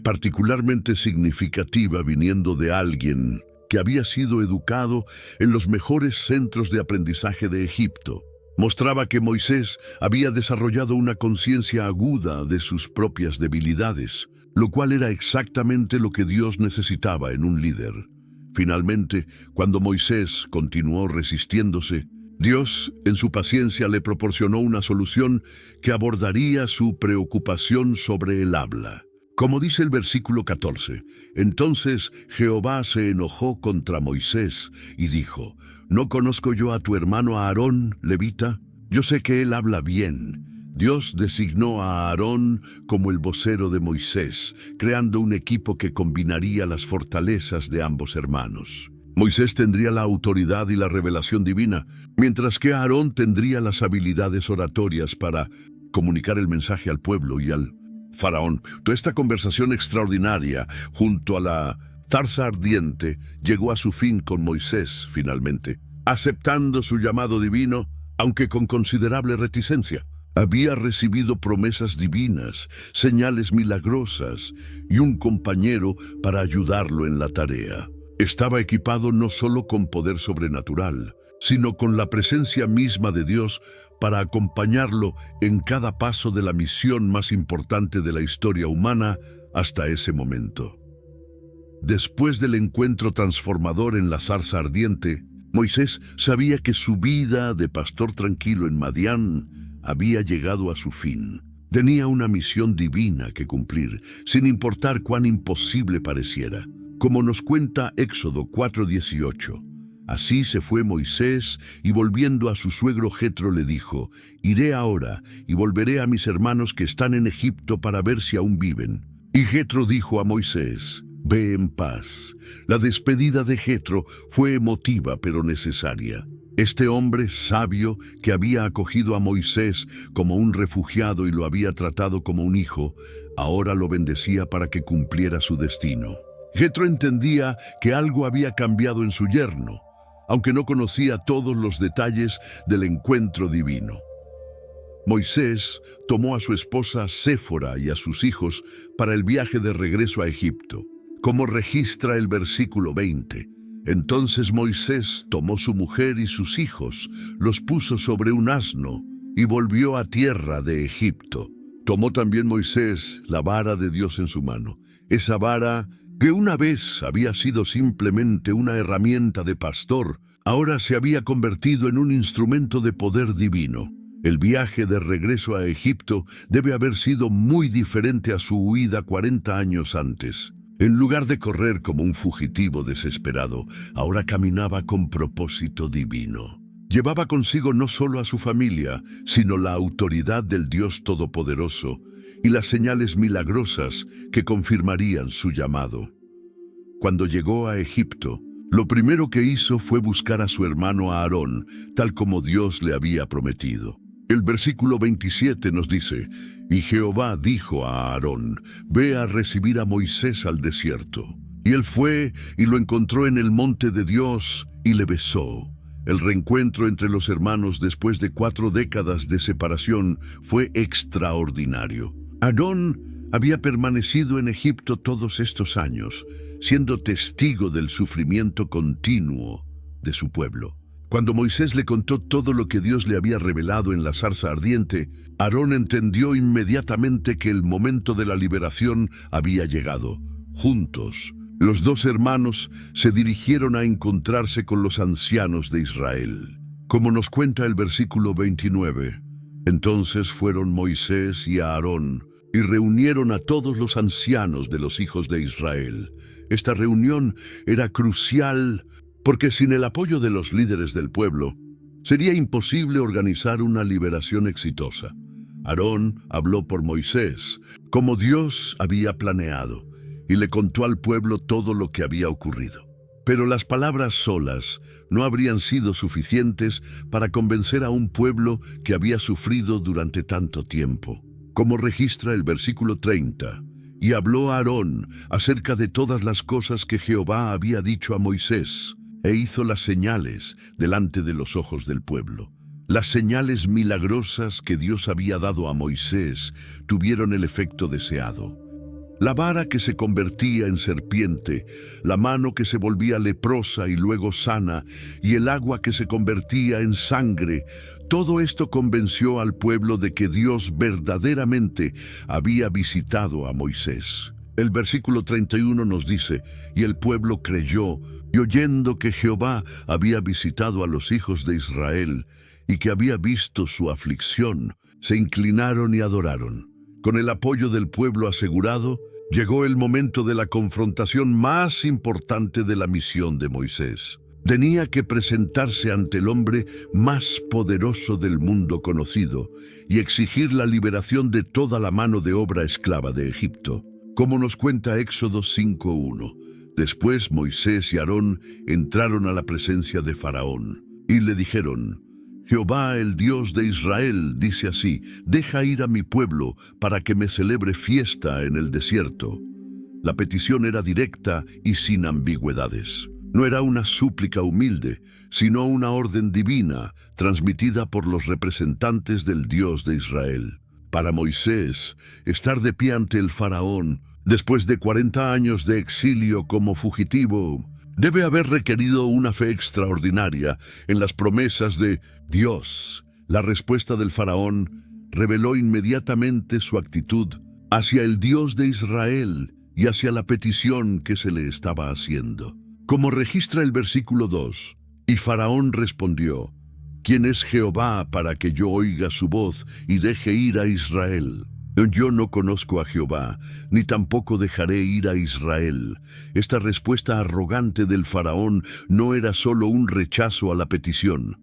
particularmente significativa viniendo de alguien que había sido educado en los mejores centros de aprendizaje de Egipto. Mostraba que Moisés había desarrollado una conciencia aguda de sus propias debilidades, lo cual era exactamente lo que Dios necesitaba en un líder. Finalmente, cuando Moisés continuó resistiéndose, Dios, en su paciencia, le proporcionó una solución que abordaría su preocupación sobre el habla. Como dice el versículo 14, entonces Jehová se enojó contra Moisés y dijo, ¿no conozco yo a tu hermano Aarón, levita? Yo sé que él habla bien. Dios designó a Aarón como el vocero de Moisés, creando un equipo que combinaría las fortalezas de ambos hermanos. Moisés tendría la autoridad y la revelación divina, mientras que Aarón tendría las habilidades oratorias para comunicar el mensaje al pueblo y al Faraón. Toda esta conversación extraordinaria junto a la zarza ardiente llegó a su fin con Moisés, finalmente, aceptando su llamado divino, aunque con considerable reticencia. Había recibido promesas divinas, señales milagrosas y un compañero para ayudarlo en la tarea. Estaba equipado no solo con poder sobrenatural, sino con la presencia misma de Dios para acompañarlo en cada paso de la misión más importante de la historia humana hasta ese momento. Después del encuentro transformador en la zarza ardiente, Moisés sabía que su vida de pastor tranquilo en Madián había llegado a su fin. Tenía una misión divina que cumplir, sin importar cuán imposible pareciera. Como nos cuenta Éxodo 4:18, así se fue Moisés y volviendo a su suegro Jetro le dijo, iré ahora y volveré a mis hermanos que están en Egipto para ver si aún viven. Y Jetro dijo a Moisés, ve en paz. La despedida de Jetro fue emotiva pero necesaria. Este hombre sabio que había acogido a Moisés como un refugiado y lo había tratado como un hijo, ahora lo bendecía para que cumpliera su destino. Jetro entendía que algo había cambiado en su yerno, aunque no conocía todos los detalles del encuentro divino. Moisés tomó a su esposa Séfora y a sus hijos para el viaje de regreso a Egipto, como registra el versículo 20. Entonces Moisés tomó su mujer y sus hijos, los puso sobre un asno y volvió a tierra de Egipto. Tomó también Moisés la vara de Dios en su mano, esa vara que una vez había sido simplemente una herramienta de pastor, ahora se había convertido en un instrumento de poder divino. El viaje de regreso a Egipto debe haber sido muy diferente a su huida 40 años antes. En lugar de correr como un fugitivo desesperado, ahora caminaba con propósito divino. Llevaba consigo no solo a su familia, sino la autoridad del Dios Todopoderoso y las señales milagrosas que confirmarían su llamado. Cuando llegó a Egipto, lo primero que hizo fue buscar a su hermano Aarón, tal como Dios le había prometido. El versículo 27 nos dice, y Jehová dijo a Aarón, ve a recibir a Moisés al desierto. Y él fue y lo encontró en el monte de Dios y le besó. El reencuentro entre los hermanos después de 4 décadas de separación fue extraordinario. Aarón había permanecido en Egipto todos estos años, siendo testigo del sufrimiento continuo de su pueblo. Cuando Moisés le contó todo lo que Dios le había revelado en la zarza ardiente, Aarón entendió inmediatamente que el momento de la liberación había llegado. Juntos, los 2 hermanos se dirigieron a encontrarse con los ancianos de Israel. Como nos cuenta el versículo 29, entonces fueron Moisés y Aarón y reunieron a todos los ancianos de los hijos de Israel. Esta reunión era crucial porque sin el apoyo de los líderes del pueblo, sería imposible organizar una liberación exitosa. Aarón habló por Moisés, como Dios había planeado, y le contó al pueblo todo lo que había ocurrido. Pero las palabras solas no habrían sido suficientes para convencer a un pueblo que había sufrido durante tanto tiempo. Como registra el versículo 30, y habló Aarón acerca de todas las cosas que Jehová había dicho a Moisés, e hizo las señales delante de los ojos del pueblo. Las señales milagrosas que Dios había dado a Moisés tuvieron el efecto deseado. La vara que se convertía en serpiente, la mano que se volvía leprosa y luego sana, y el agua que se convertía en sangre, todo esto convenció al pueblo de que Dios verdaderamente había visitado a Moisés. El versículo 31 nos dice, y el pueblo creyó, y oyendo que Jehová había visitado a los hijos de Israel, y que había visto su aflicción, se inclinaron y adoraron. Con el apoyo del pueblo asegurado, llegó el momento de la confrontación más importante de la misión de Moisés. Tenía que presentarse ante el hombre más poderoso del mundo conocido y exigir la liberación de toda la mano de obra esclava de Egipto. Como nos cuenta Éxodo 5:1, después Moisés y Aarón entraron a la presencia de Faraón y le dijeron, Jehová, el Dios de Israel, dice así, deja ir a mi pueblo para que me celebre fiesta en el desierto. La petición era directa y sin ambigüedades. No era una súplica humilde, sino una orden divina transmitida por los representantes del Dios de Israel. Para Moisés, estar de pie ante el faraón, después de 40 años de exilio como fugitivo, debe haber requerido una fe extraordinaria en las promesas de Dios. La respuesta del faraón reveló inmediatamente su actitud hacia el Dios de Israel y hacia la petición que se le estaba haciendo. Como registra el versículo 2, y Faraón respondió, ¿quién es Jehová para que yo oiga su voz y deje ir a Israel? Yo no conozco a Jehová, ni tampoco dejaré ir a Israel. Esta respuesta arrogante del faraón no era solo un rechazo a la petición.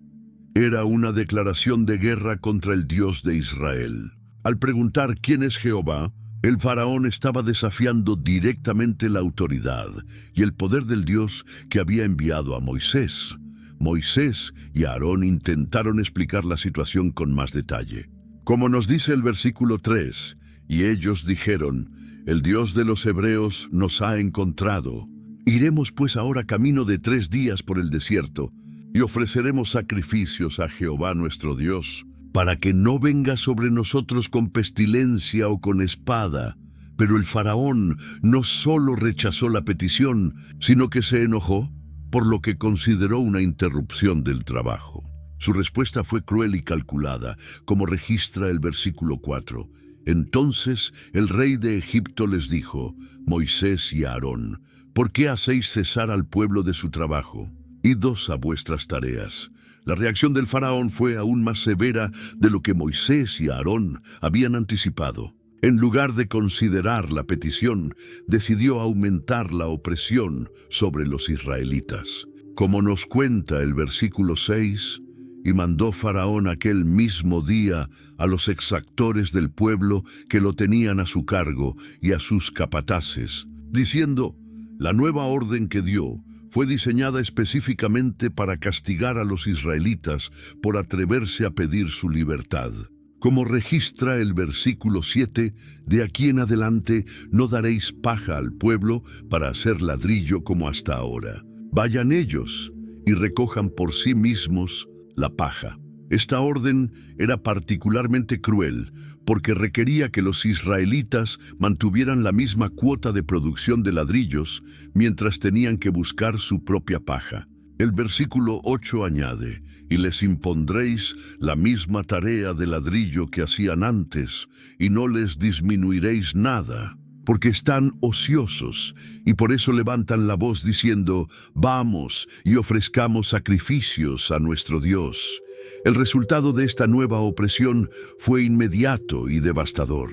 Era una declaración de guerra contra el Dios de Israel. Al preguntar quién es Jehová, el faraón estaba desafiando directamente la autoridad y el poder del Dios que había enviado a Moisés. Moisés y Aarón intentaron explicar la situación con más detalle. Como nos dice el versículo 3, y ellos dijeron, el Dios de los hebreos nos ha encontrado. Iremos pues ahora camino de 3 días por el desierto, y ofreceremos sacrificios a Jehová nuestro Dios, para que no venga sobre nosotros con pestilencia o con espada. Pero el faraón no solo rechazó la petición, sino que se enojó, por lo que consideró una interrupción del trabajo. Su respuesta fue cruel y calculada, como registra el versículo 4. Entonces el rey de Egipto les dijo, Moisés y Aarón, ¿por qué hacéis cesar al pueblo de su trabajo? Idos a vuestras tareas. La reacción del faraón fue aún más severa de lo que Moisés y Aarón habían anticipado. En lugar de considerar la petición, decidió aumentar la opresión sobre los israelitas. Como nos cuenta el versículo 6, y mandó Faraón aquel mismo día a los exactores del pueblo que lo tenían a su cargo y a sus capataces, diciendo, la nueva orden que dio fue diseñada específicamente para castigar a los israelitas por atreverse a pedir su libertad. Como registra el versículo 7, de aquí en adelante no daréis paja al pueblo para hacer ladrillo como hasta ahora. Vayan ellos y recojan por sí mismos la paja. Esta orden era particularmente cruel porque requería que los israelitas mantuvieran la misma cuota de producción de ladrillos mientras tenían que buscar su propia paja. El versículo 8 añade, y les impondréis la misma tarea de ladrillo que hacían antes, y no les disminuiréis nada, porque están ociosos, y por eso levantan la voz diciendo, vamos y ofrezcamos sacrificios a nuestro Dios. El resultado de esta nueva opresión fue inmediato y devastador.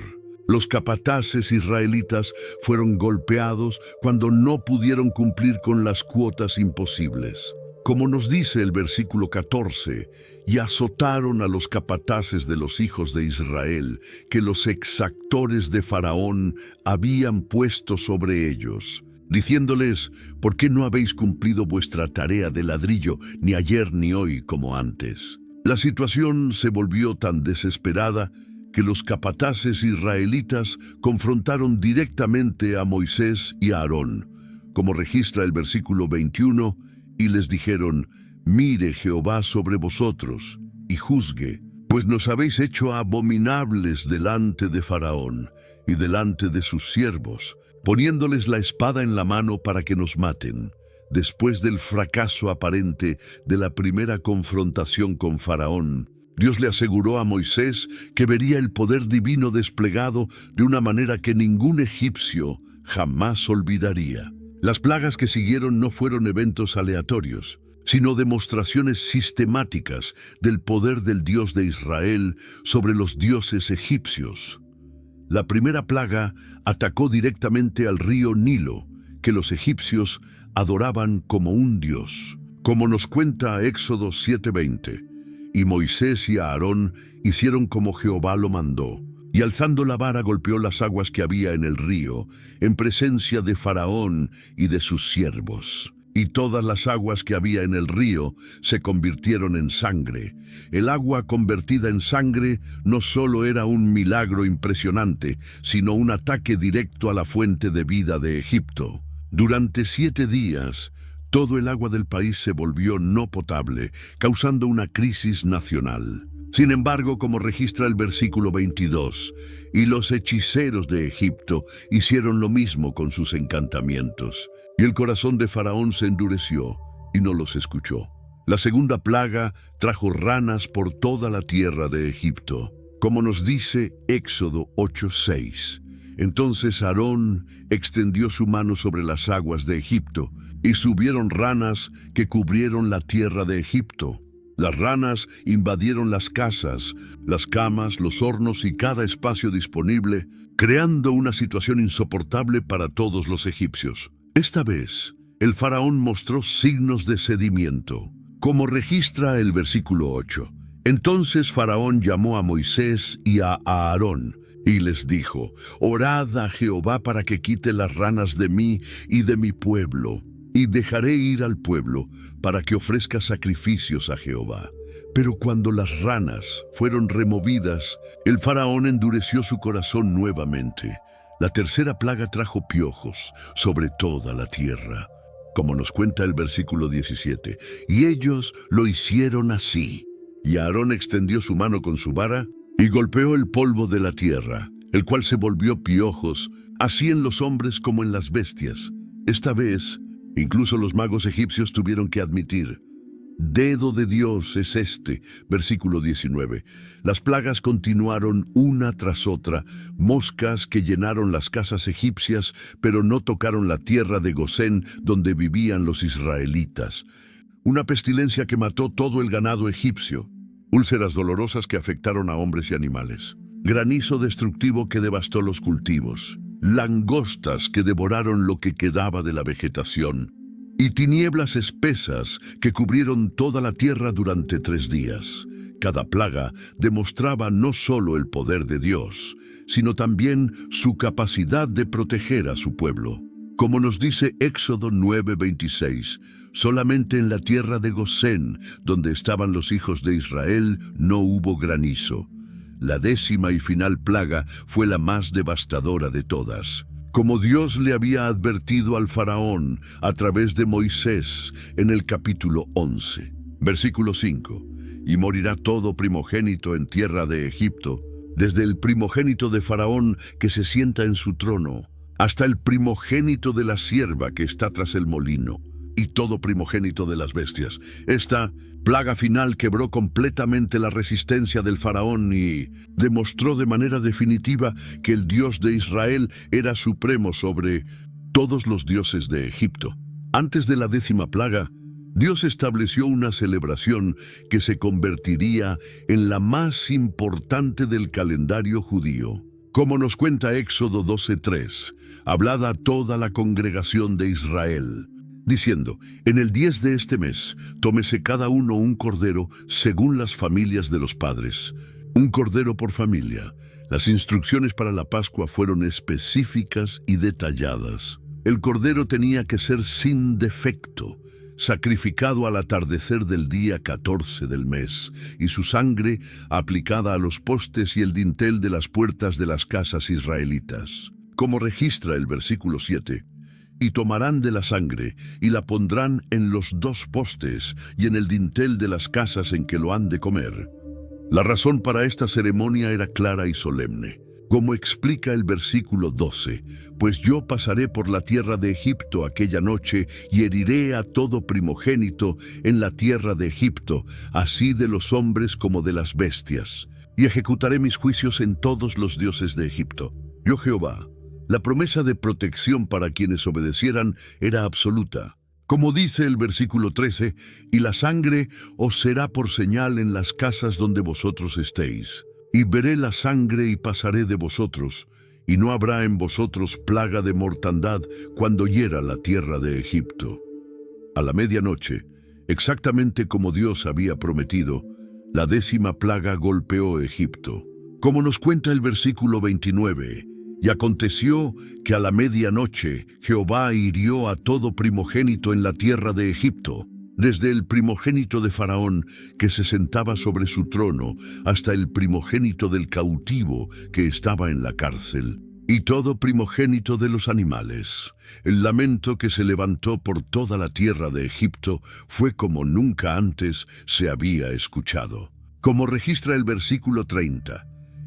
Los capataces israelitas fueron golpeados cuando no pudieron cumplir con las cuotas imposibles. Como nos dice el versículo 14, y azotaron a los capataces de los hijos de Israel, que los exactores de Faraón habían puesto sobre ellos, diciéndoles, ¿por qué no habéis cumplido vuestra tarea de ladrillo ni ayer ni hoy como antes? La situación se volvió tan desesperada que los capataces israelitas confrontaron directamente a Moisés y a Aarón, como registra el versículo 21, y les dijeron, mire Jehová sobre vosotros, y juzgue, pues nos habéis hecho abominables delante de Faraón y delante de sus siervos, poniéndoles la espada en la mano para que nos maten. Después del fracaso aparente de la primera confrontación con Faraón, Dios le aseguró a Moisés que vería el poder divino desplegado de una manera que ningún egipcio jamás olvidaría. Las plagas que siguieron no fueron eventos aleatorios, sino demostraciones sistemáticas del poder del Dios de Israel sobre los dioses egipcios. La primera plaga atacó directamente al río Nilo, que los egipcios adoraban como un dios. Como nos cuenta Éxodo 7:20, y Moisés y Aarón hicieron como Jehová lo mandó, y alzando la vara golpeó las aguas que había en el río, en presencia de Faraón y de sus siervos. Y todas las aguas que había en el río se convirtieron en sangre. El agua convertida en sangre no solo era un milagro impresionante, sino un ataque directo a la fuente de vida de Egipto. Durante 7 días, todo el agua del país se volvió no potable, causando una crisis nacional. Sin embargo, como registra el versículo 22, y los hechiceros de Egipto hicieron lo mismo con sus encantamientos, y el corazón de Faraón se endureció y no los escuchó. La segunda plaga trajo ranas por toda la tierra de Egipto, como nos dice Éxodo 8:6. Entonces Aarón extendió su mano sobre las aguas de Egipto, y subieron ranas que cubrieron la tierra de Egipto. Las ranas invadieron las casas, las camas, los hornos y cada espacio disponible, creando una situación insoportable para todos los egipcios. Esta vez, el faraón mostró signos de cedimiento, como registra el versículo 8. Entonces Faraón llamó a Moisés y a Aarón, y les dijo: «Orad a Jehová para que quite las ranas de mí y de mi pueblo, y dejaré ir al pueblo para que ofrezca sacrificios a Jehová». Pero cuando las ranas fueron removidas, el faraón endureció su corazón nuevamente. La tercera plaga trajo piojos sobre toda la tierra, como nos cuenta el versículo 17. Y ellos lo hicieron así. Y Aarón extendió su mano con su vara y golpeó el polvo de la tierra, el cual se volvió piojos, así en los hombres como en las bestias. Esta vez, incluso los magos egipcios tuvieron que admitir: «Dedo de Dios es este», versículo 19. Las plagas continuaron una tras otra, moscas que llenaron las casas egipcias, pero no tocaron la tierra de Gosén, donde vivían los israelitas. Una pestilencia que mató todo el ganado egipcio, úlceras dolorosas que afectaron a hombres y animales, granizo destructivo que devastó los cultivos, langostas que devoraron lo que quedaba de la vegetación, y tinieblas espesas que cubrieron toda la tierra durante 3 días. Cada plaga demostraba no solo el poder de Dios, sino también su capacidad de proteger a su pueblo. Como nos dice Éxodo 9:26, solamente en la tierra de Gosén, donde estaban los hijos de Israel, no hubo granizo. La 10ª y final plaga fue la más devastadora de todas. Como Dios le había advertido al faraón a través de Moisés en el capítulo 11, versículo 5, «Y morirá todo primogénito en tierra de Egipto, desde el primogénito de Faraón que se sienta en su trono, hasta el primogénito de la sierva que está tras el molino, y todo primogénito de las bestias». Esta plaga final quebró completamente la resistencia del faraón y demostró de manera definitiva que el Dios de Israel era supremo sobre todos los dioses de Egipto. Antes de la 10ª plaga, Dios estableció una celebración que se convertiría en la más importante del calendario judío. Como nos cuenta Éxodo 12:3, «Hablad a toda la congregación de Israel, diciendo: en el 10 de este mes, tómese cada uno un cordero según las familias de los padres, un cordero por familia». Las instrucciones para la Pascua fueron específicas y detalladas. El cordero tenía que ser sin defecto, sacrificado al atardecer del día 14 del mes, y su sangre aplicada a los postes y el dintel de las puertas de las casas israelitas. Como registra el versículo 7, «Y tomarán de la sangre, y la pondrán en los 2 postes, y en el dintel de las casas en que lo han de comer». La razón para esta ceremonia era clara y solemne. Como explica el versículo 12, «Pues yo pasaré por la tierra de Egipto aquella noche, y heriré a todo primogénito en la tierra de Egipto, así de los hombres como de las bestias, y ejecutaré mis juicios en todos los dioses de Egipto. Yo Jehová, La promesa de protección para quienes obedecieran era absoluta. Como dice el versículo 13, y la sangre os será por señal en las casas donde vosotros estéis. Y veré la sangre y pasaré de vosotros, y no habrá en vosotros plaga de mortandad cuando hiera la tierra de Egipto. A la medianoche, exactamente como Dios había prometido, la 10ª plaga golpeó Egipto. Como nos cuenta el versículo 29, y aconteció que a la medianoche Jehová hirió a todo primogénito en la tierra de Egipto, desde el primogénito de Faraón que se sentaba sobre su trono hasta el primogénito del cautivo que estaba en la cárcel, y todo primogénito de los animales. El lamento que se levantó por toda la tierra de Egipto fue como nunca antes se había escuchado. Como registra el versículo 30,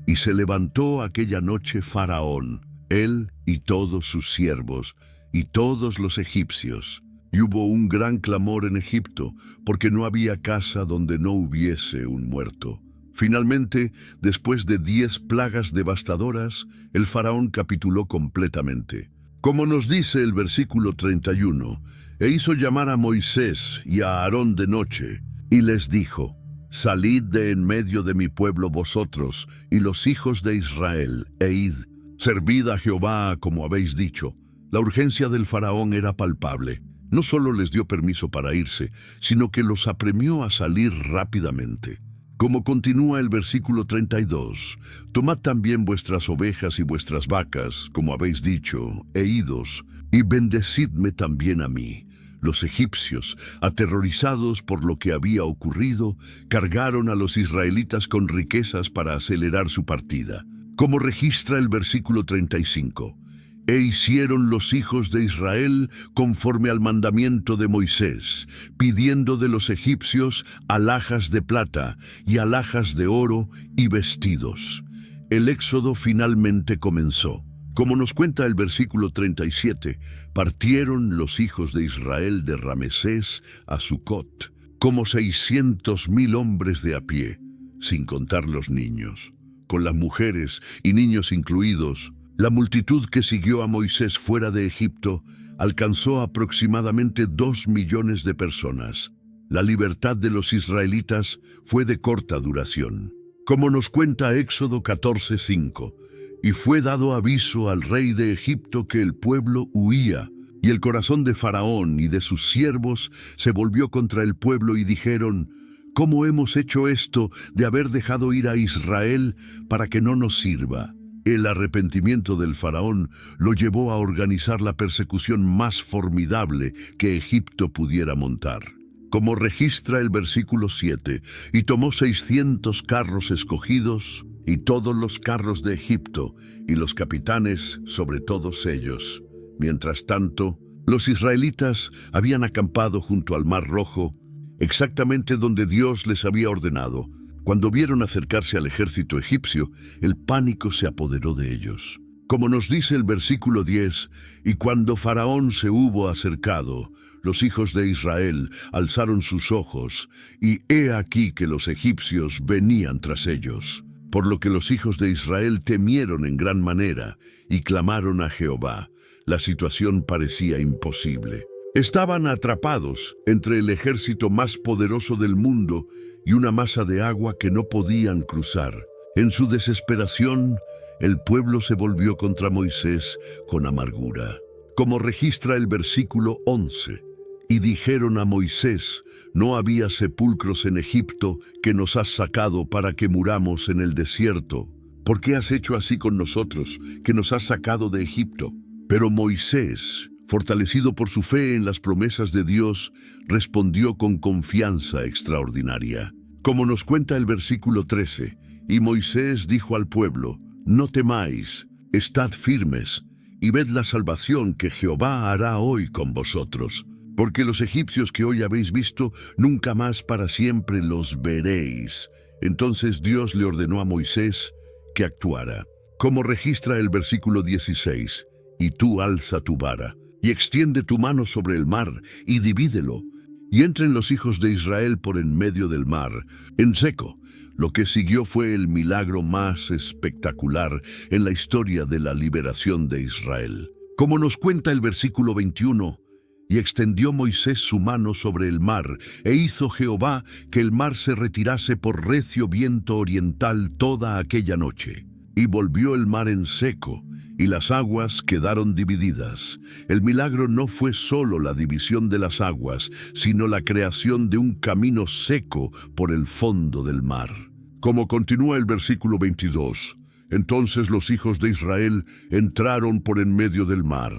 y se levantó aquella noche Faraón, él y todos sus siervos, y todos los egipcios. Y hubo un gran clamor en Egipto, porque no había casa donde no hubiese un muerto. Finalmente, después de 10 plagas devastadoras, el faraón capituló completamente. Como nos dice el versículo 31, e hizo llamar a Moisés y a Aarón de noche, y les dijo: Salid de en medio de mi pueblo vosotros y los hijos de Israel, e id, servid a Jehová como habéis dicho. La urgencia del faraón era palpable. No solo les dio permiso para irse, sino que los apremió a salir rápidamente. Como continúa el versículo 32, tomad también vuestras ovejas y vuestras vacas, como habéis dicho, e idos, y bendecidme también a mí. Los egipcios, aterrorizados por lo que había ocurrido, cargaron a los israelitas con riquezas para acelerar su partida. Como registra el versículo 35, e hicieron los hijos de Israel conforme al mandamiento de Moisés, pidiendo de los egipcios alhajas de plata y alhajas de oro y vestidos. El éxodo finalmente comenzó. Como nos cuenta el versículo 37, partieron los hijos de Israel de Ramesés a Sucot, como 600,000 hombres de a pie, sin contar los niños. Con las mujeres y niños incluidos, la multitud que siguió a Moisés fuera de Egipto alcanzó aproximadamente 2 millones de personas. La libertad de los israelitas fue de corta duración. Como nos cuenta Éxodo 14:5, y fue dado aviso al rey de Egipto que el pueblo huía, y el corazón de Faraón y de sus siervos se volvió contra el pueblo y dijeron: ¿Cómo hemos hecho esto de haber dejado ir a Israel para que no nos sirva? El arrepentimiento del faraón lo llevó a organizar la persecución más formidable que Egipto pudiera montar. Como registra el versículo 7, y tomó 600 carros escogidos, y todos los carros de Egipto, y los capitanes sobre todos ellos. Mientras tanto, los israelitas habían acampado junto al Mar Rojo, exactamente donde Dios les había ordenado. Cuando vieron acercarse al ejército egipcio, el pánico se apoderó de ellos. Como nos dice el versículo 10, y cuando Faraón se hubo acercado, los hijos de Israel alzaron sus ojos, y he aquí que los egipcios venían tras ellos. Por lo que los hijos de Israel temieron en gran manera, y clamaron a Jehová. La situación parecía imposible. Estaban atrapados entre el ejército más poderoso del mundo y una masa de agua que no podían cruzar. En su desesperación, el pueblo se volvió contra Moisés con amargura. Como registra el versículo 11, y dijeron a Moisés: no había sepulcros en Egipto que nos has sacado para que muramos en el desierto. ¿Por qué has hecho así con nosotros, que nos has sacado de Egipto? Pero Moisés, fortalecido por su fe en las promesas de Dios, respondió con confianza extraordinaria. Como nos cuenta el versículo 13, y Moisés dijo al pueblo: no temáis, estad firmes, y ved la salvación que Jehová hará hoy con vosotros. Porque los egipcios que hoy habéis visto, nunca más para siempre los veréis. Entonces Dios le ordenó a Moisés que actuara. Como registra el versículo 16, y tú alza tu vara, y extiende tu mano sobre el mar, y divídelo, y entren los hijos de Israel por en medio del mar, en seco. Lo que siguió fue el milagro más espectacular en la historia de la liberación de Israel. Como nos cuenta el versículo 21, y extendió Moisés su mano sobre el mar, e hizo Jehová que el mar se retirase por recio viento oriental toda aquella noche. Y volvió el mar en seco, y las aguas quedaron divididas. El milagro no fue solo la división de las aguas, sino la creación de un camino seco por el fondo del mar. Como continúa el versículo 22, entonces los hijos de Israel entraron por en medio del mar,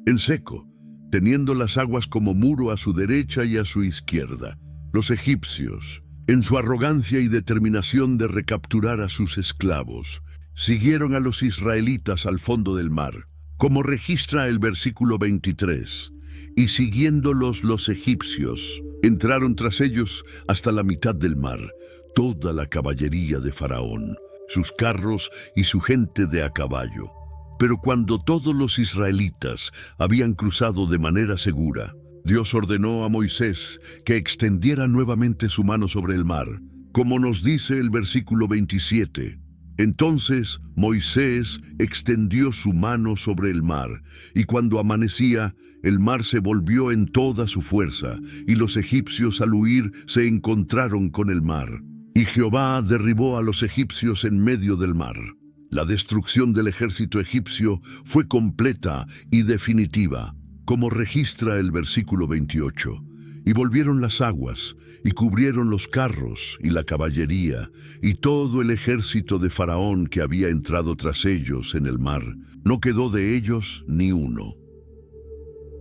en seco, teniendo las aguas como muro a su derecha y a su izquierda. Los egipcios, en su arrogancia y determinación de recapturar a sus esclavos, siguieron a los israelitas al fondo del mar, como registra el versículo 23. Y siguiéndolos los egipcios, entraron tras ellos hasta la mitad del mar, toda la caballería de Faraón, sus carros y su gente de a caballo. Pero cuando todos los israelitas habían cruzado de manera segura, Dios ordenó a Moisés que extendiera nuevamente su mano sobre el mar, como nos dice el versículo 27. Entonces Moisés extendió su mano sobre el mar, y cuando amanecía, el mar se volvió en toda su fuerza, y los egipcios al huir se encontraron con el mar. Y Jehová derribó a los egipcios en medio del mar. La destrucción del ejército egipcio fue completa y definitiva, como registra el versículo 28. Y volvieron las aguas, y cubrieron los carros y la caballería, y todo el ejército de Faraón que había entrado tras ellos en el mar. No quedó de ellos ni uno.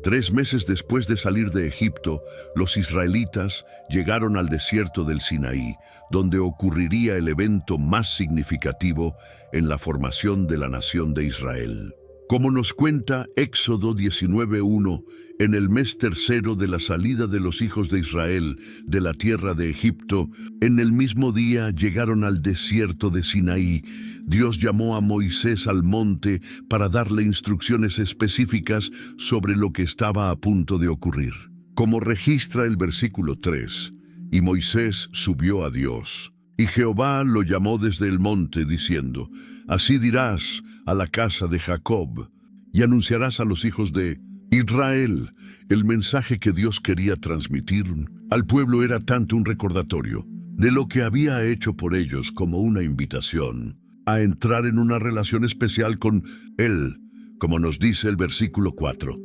3 meses después de salir de Egipto, los israelitas llegaron al desierto del Sinaí, donde ocurriría el evento más significativo en la formación de la nación de Israel. Como nos cuenta Éxodo 19:1, en el mes tercero de la salida de los hijos de Israel de la tierra de Egipto, en el mismo día llegaron al desierto de Sinaí. Dios llamó a Moisés al monte para darle instrucciones específicas sobre lo que estaba a punto de ocurrir. Como registra el versículo 3, y Moisés subió a Dios. Y Jehová lo llamó desde el monte, diciendo, así dirás a la casa de Jacob, y anunciarás a los hijos de Israel. El mensaje que Dios quería transmitir al pueblo era tanto un recordatorio de lo que había hecho por ellos como una invitación a entrar en una relación especial con Él, como nos dice el versículo 4.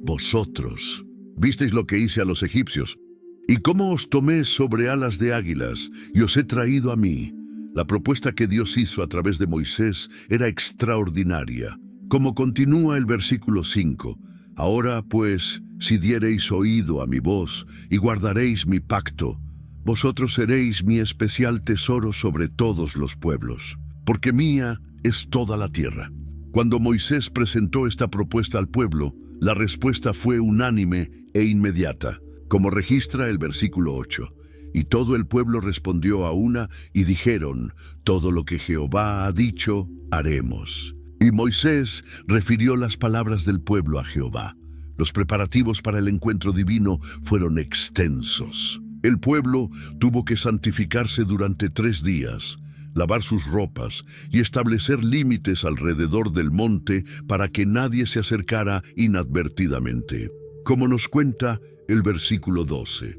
Vosotros visteis lo que hice a los egipcios, y cómo os tomé sobre alas de águilas, y os he traído a mí. La propuesta que Dios hizo a través de Moisés era extraordinaria. Como continúa el versículo 5, ahora pues, si diereis oído a mi voz, y guardaréis mi pacto, vosotros seréis mi especial tesoro sobre todos los pueblos, porque mía es toda la tierra. Cuando Moisés presentó esta propuesta al pueblo, la respuesta fue unánime e inmediata. Como registra el versículo 8, y todo el pueblo respondió a una y dijeron, todo lo que Jehová ha dicho, haremos. Y Moisés refirió las palabras del pueblo a Jehová. Los preparativos para el encuentro divino fueron extensos. El pueblo tuvo que santificarse durante 3 días, lavar sus ropas y establecer límites alrededor del monte para que nadie se acercara inadvertidamente. Como nos cuenta el versículo 12,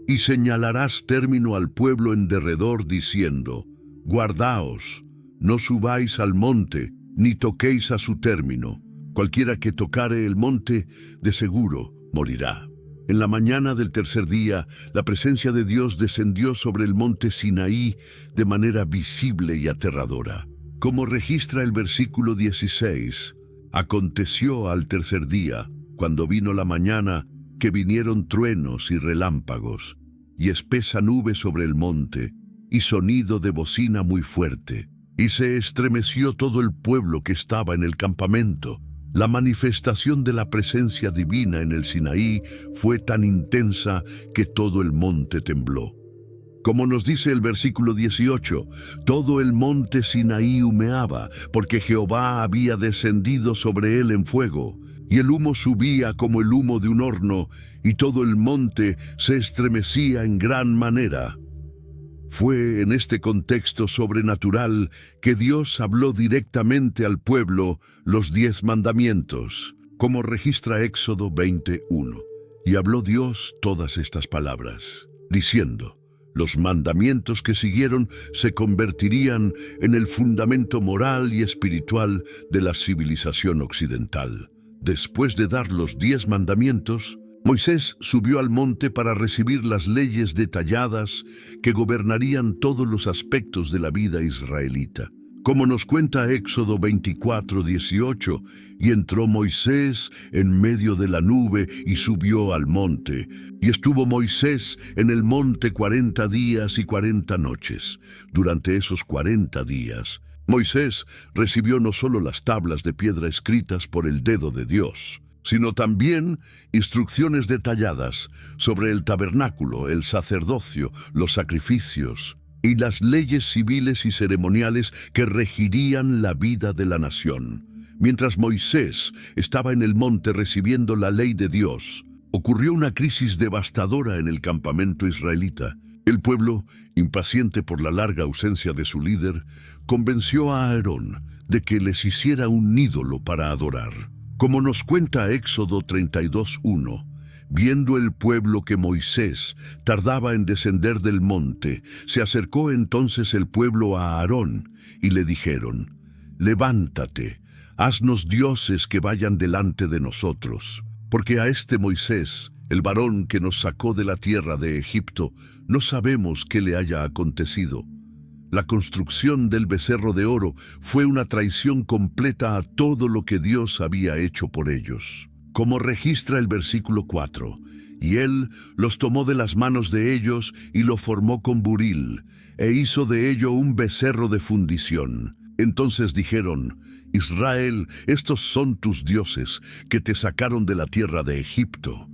y señalarás término al pueblo en derredor diciendo, guardaos, no subáis al monte, ni toquéis a su término. Cualquiera que tocare el monte, de seguro morirá. En la mañana del tercer día, la presencia de Dios descendió sobre el monte Sinaí de manera visible y aterradora. Como registra el versículo 16, aconteció al tercer día, cuando vino la mañana, que vinieron truenos y relámpagos, y espesa nube sobre el monte, y sonido de bocina muy fuerte, y se estremeció todo el pueblo que estaba en el campamento. La manifestación de la presencia divina en el Sinaí fue tan intensa que todo el monte tembló. Como nos dice el versículo 18, todo el monte Sinaí humeaba, porque Jehová había descendido sobre él en fuego, y el humo subía como el humo de un horno, y todo el monte se estremecía en gran manera. Fue en este contexto sobrenatural que Dios habló directamente al pueblo los 10 mandamientos, como registra Éxodo 21. Y habló Dios todas estas palabras, diciendo: los mandamientos que siguieron se convertirían en el fundamento moral y espiritual de la civilización occidental. Después de dar los 10 mandamientos, Moisés subió al monte para recibir las leyes detalladas que gobernarían todos los aspectos de la vida israelita. Como nos cuenta Éxodo 24:18, y entró Moisés en medio de la nube y subió al monte. Y estuvo Moisés en el monte 40 días y 40 noches. Durante esos 40 días, Moisés recibió no solo las tablas de piedra escritas por el dedo de Dios, sino también instrucciones detalladas sobre el tabernáculo, el sacerdocio, los sacrificios y las leyes civiles y ceremoniales que regirían la vida de la nación. Mientras Moisés estaba en el monte recibiendo la ley de Dios, ocurrió una crisis devastadora en el campamento israelita. El pueblo, impaciente por la larga ausencia de su líder, convenció a Aarón de que les hiciera un ídolo para adorar. Como nos cuenta Éxodo 32:1, viendo el pueblo que Moisés tardaba en descender del monte, se acercó entonces el pueblo a Aarón y le dijeron: levántate, haznos dioses que vayan delante de nosotros, porque a este Moisés, el varón que nos sacó de la tierra de Egipto, no sabemos qué le haya acontecido. La construcción del becerro de oro fue una traición completa a todo lo que Dios había hecho por ellos. Como registra el versículo 4, y él los tomó de las manos de ellos y lo formó con buril, e hizo de ello un becerro de fundición. Entonces dijeron: Israel, estos son tus dioses, que te sacaron de la tierra de Egipto.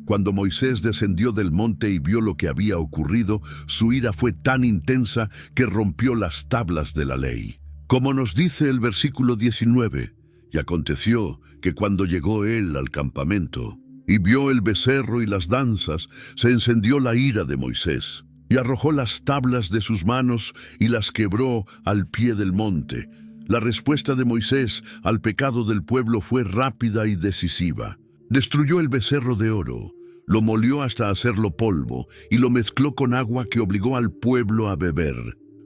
Cuando Moisés descendió del monte y vio lo que había ocurrido, su ira fue tan intensa que rompió las tablas de la ley. Como nos dice el versículo 19, y aconteció que cuando llegó él al campamento y vio el becerro y las danzas, se encendió la ira de Moisés, y arrojó las tablas de sus manos y las quebró al pie del monte. La respuesta de Moisés al pecado del pueblo fue rápida y decisiva. Destruyó el becerro de oro, lo molió hasta hacerlo polvo y lo mezcló con agua que obligó al pueblo a beber.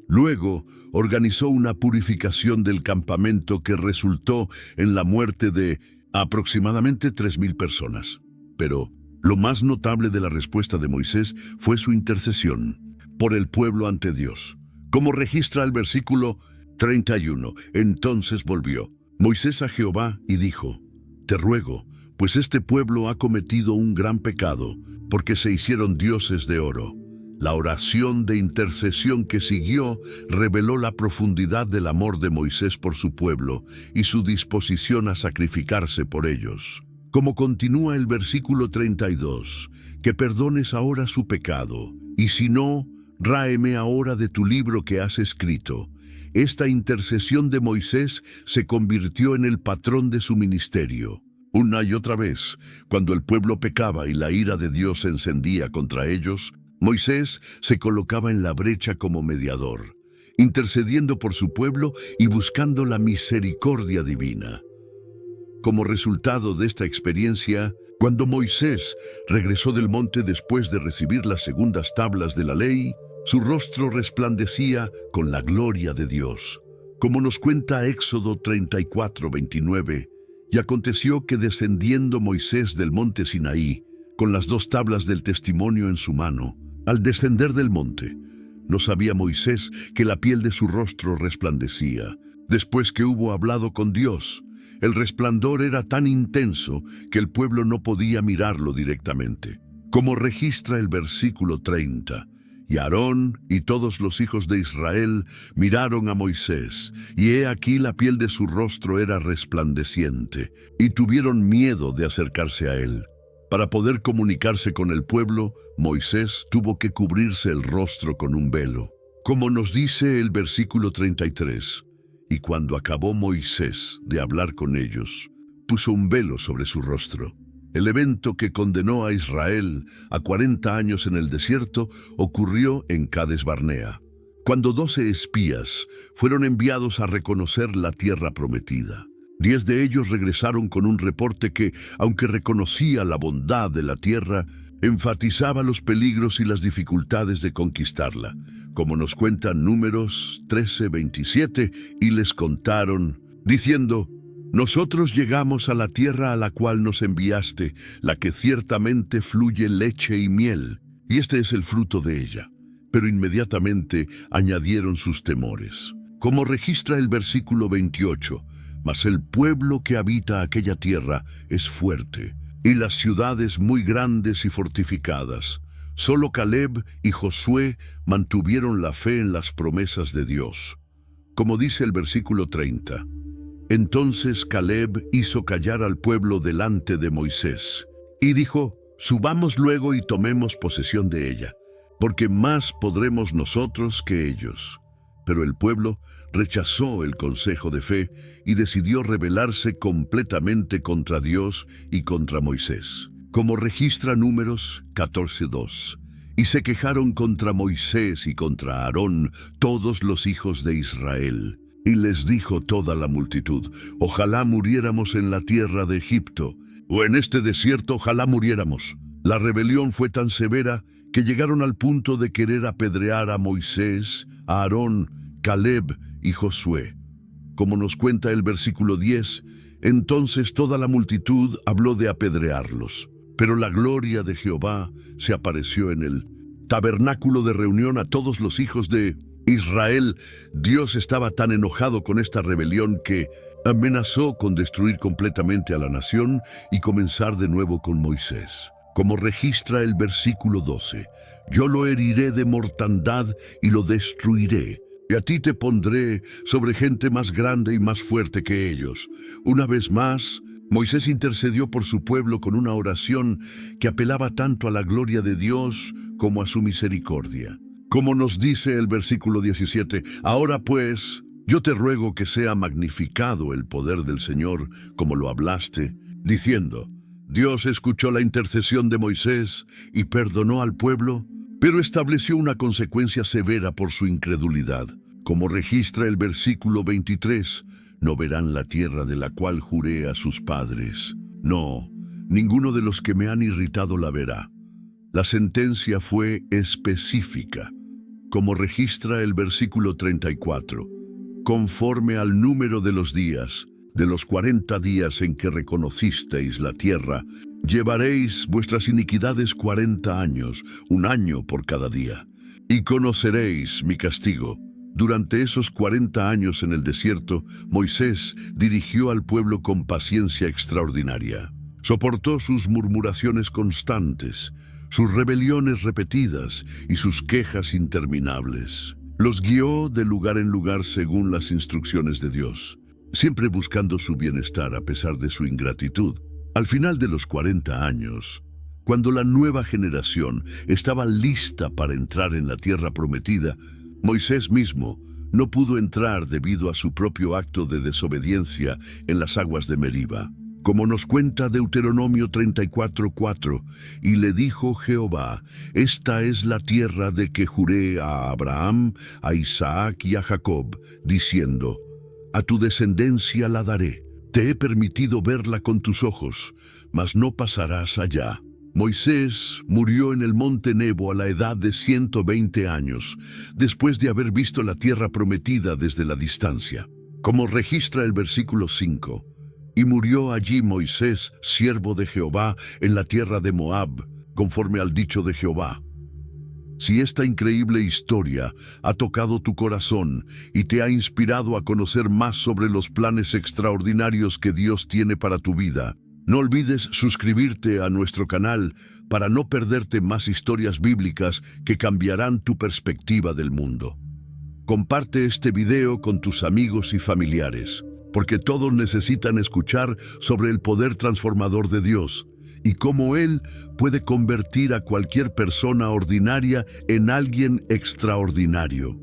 Luego organizó una purificación del campamento que resultó en la muerte de aproximadamente 3,000 personas. Pero lo más notable de la respuesta de Moisés fue su intercesión por el pueblo ante Dios. Como registra el versículo 31, entonces volvió Moisés a Jehová y dijo: Te ruego, pues este pueblo ha cometido un gran pecado, porque se hicieron dioses de oro. La oración de intercesión que siguió reveló la profundidad del amor de Moisés por su pueblo y su disposición a sacrificarse por ellos. Como continúa el versículo 32, que perdones ahora su pecado, y si no, ráeme ahora de tu libro que has escrito. Esta intercesión de Moisés se convirtió en el patrón de su ministerio. Una y otra vez, cuando el pueblo pecaba y la ira de Dios se encendía contra ellos, Moisés se colocaba en la brecha como mediador, intercediendo por su pueblo y buscando la misericordia divina. Como resultado de esta experiencia, cuando Moisés regresó del monte después de recibir las segundas tablas de la ley, su rostro resplandecía con la gloria de Dios. Como nos cuenta Éxodo 34:29, y aconteció que descendiendo Moisés del monte Sinaí, con las 2 tablas del testimonio en su mano, al descender del monte, no sabía Moisés que la piel de su rostro resplandecía. Después que hubo hablado con Dios, el resplandor era tan intenso que el pueblo no podía mirarlo directamente. Como registra el versículo 30, y Aarón y todos los hijos de Israel miraron a Moisés, y he aquí la piel de su rostro era resplandeciente, y tuvieron miedo de acercarse a él. Para poder comunicarse con el pueblo, Moisés tuvo que cubrirse el rostro con un velo. Como nos dice el versículo 33, y cuando acabó Moisés de hablar con ellos, puso un velo sobre su rostro. El evento que condenó a Israel a 40 años en el desierto ocurrió en Cades Barnea, cuando 12 espías fueron enviados a reconocer la tierra prometida. 10 de ellos regresaron con un reporte que, aunque reconocía la bondad de la tierra, enfatizaba los peligros y las dificultades de conquistarla, como nos cuenta Números 13:27, y les contaron, diciendo: «Nosotros llegamos a la tierra a la cual nos enviaste, la que ciertamente fluye leche y miel, y este es el fruto de ella». Pero inmediatamente añadieron sus temores. Como registra el versículo 28, «Mas el pueblo que habita aquella tierra es fuerte, y las ciudades muy grandes y fortificadas. Solo Caleb y Josué mantuvieron la fe en las promesas de Dios». Como dice el versículo 30, «Entonces Caleb hizo callar al pueblo delante de Moisés, y dijo: Subamos luego y tomemos posesión de ella, porque más podremos nosotros que ellos». Pero el pueblo rechazó el consejo de fe y decidió rebelarse completamente contra Dios y contra Moisés. Como registra Números 14:2, «Y se quejaron contra Moisés y contra Aarón todos los hijos de Israel. Y les dijo toda la multitud: Ojalá muriéramos en la tierra de Egipto, o en este desierto ojalá muriéramos». La rebelión fue tan severa que llegaron al punto de querer apedrear a Moisés, a Aarón, Caleb y Josué. Como nos cuenta el versículo 10, entonces toda la multitud habló de apedrearlos. Pero la gloria de Jehová se apareció en el tabernáculo de reunión a todos los hijos de Israel. Dios estaba tan enojado con esta rebelión que amenazó con destruir completamente a la nación y comenzar de nuevo con Moisés. Como registra el versículo 12, «Yo lo heriré de mortandad y lo destruiré, y a ti te pondré sobre gente más grande y más fuerte que ellos». Una vez más, Moisés intercedió por su pueblo con una oración que apelaba tanto a la gloria de Dios como a su misericordia. Como nos dice el versículo 17, «Ahora pues, yo te ruego que sea magnificado el poder del Señor, como lo hablaste, diciendo: Dios escuchó la intercesión de Moisés y perdonó al pueblo, pero estableció una consecuencia severa por su incredulidad. Como registra el versículo 23, «No verán la tierra de la cual juré a sus padres. No, ninguno de los que me han irritado la verá». La sentencia fue específica. Como registra el versículo 34, «Conforme al número de los días, de los 40 días en que reconocisteis la tierra, llevaréis vuestras iniquidades 40 años, un año por cada día, y conoceréis mi castigo». Durante esos 40 años en el desierto, Moisés dirigió al pueblo con paciencia extraordinaria. Soportó sus murmuraciones constantes, sus rebeliones repetidas y sus quejas interminables. Los guió de lugar en lugar según las instrucciones de Dios, siempre buscando su bienestar a pesar de su ingratitud. Al final de los 40 años, cuando la nueva generación estaba lista para entrar en la tierra prometida, Moisés mismo no pudo entrar debido a su propio acto de desobediencia en las aguas de Meriba. Como nos cuenta Deuteronomio 34:4, «Y le dijo Jehová: Esta es la tierra de que juré a Abraham, a Isaac y a Jacob, diciendo: A tu descendencia la daré. Te he permitido verla con tus ojos, mas no pasarás allá». Moisés murió en el monte Nebo a la edad de 120 años, después de haber visto la tierra prometida desde la distancia. Como registra el versículo 5, «Y murió allí Moisés, siervo de Jehová, en la tierra de Moab, conforme al dicho de Jehová». Si esta increíble historia ha tocado tu corazón y te ha inspirado a conocer más sobre los planes extraordinarios que Dios tiene para tu vida, no olvides suscribirte a nuestro canal para no perderte más historias bíblicas que cambiarán tu perspectiva del mundo. Comparte este video con tus amigos y familiares, porque todos necesitan escuchar sobre el poder transformador de Dios y cómo Él puede convertir a cualquier persona ordinaria en alguien extraordinario.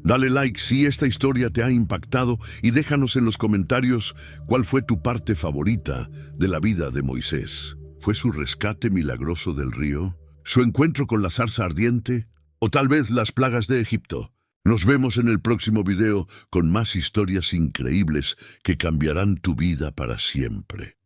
Dale like si esta historia te ha impactado y déjanos en los comentarios cuál fue tu parte favorita de la vida de Moisés. ¿Fue su rescate milagroso del río? ¿Su encuentro con la zarza ardiente? ¿O tal vez las plagas de Egipto? Nos vemos en el próximo video con más historias increíbles que cambiarán tu vida para siempre.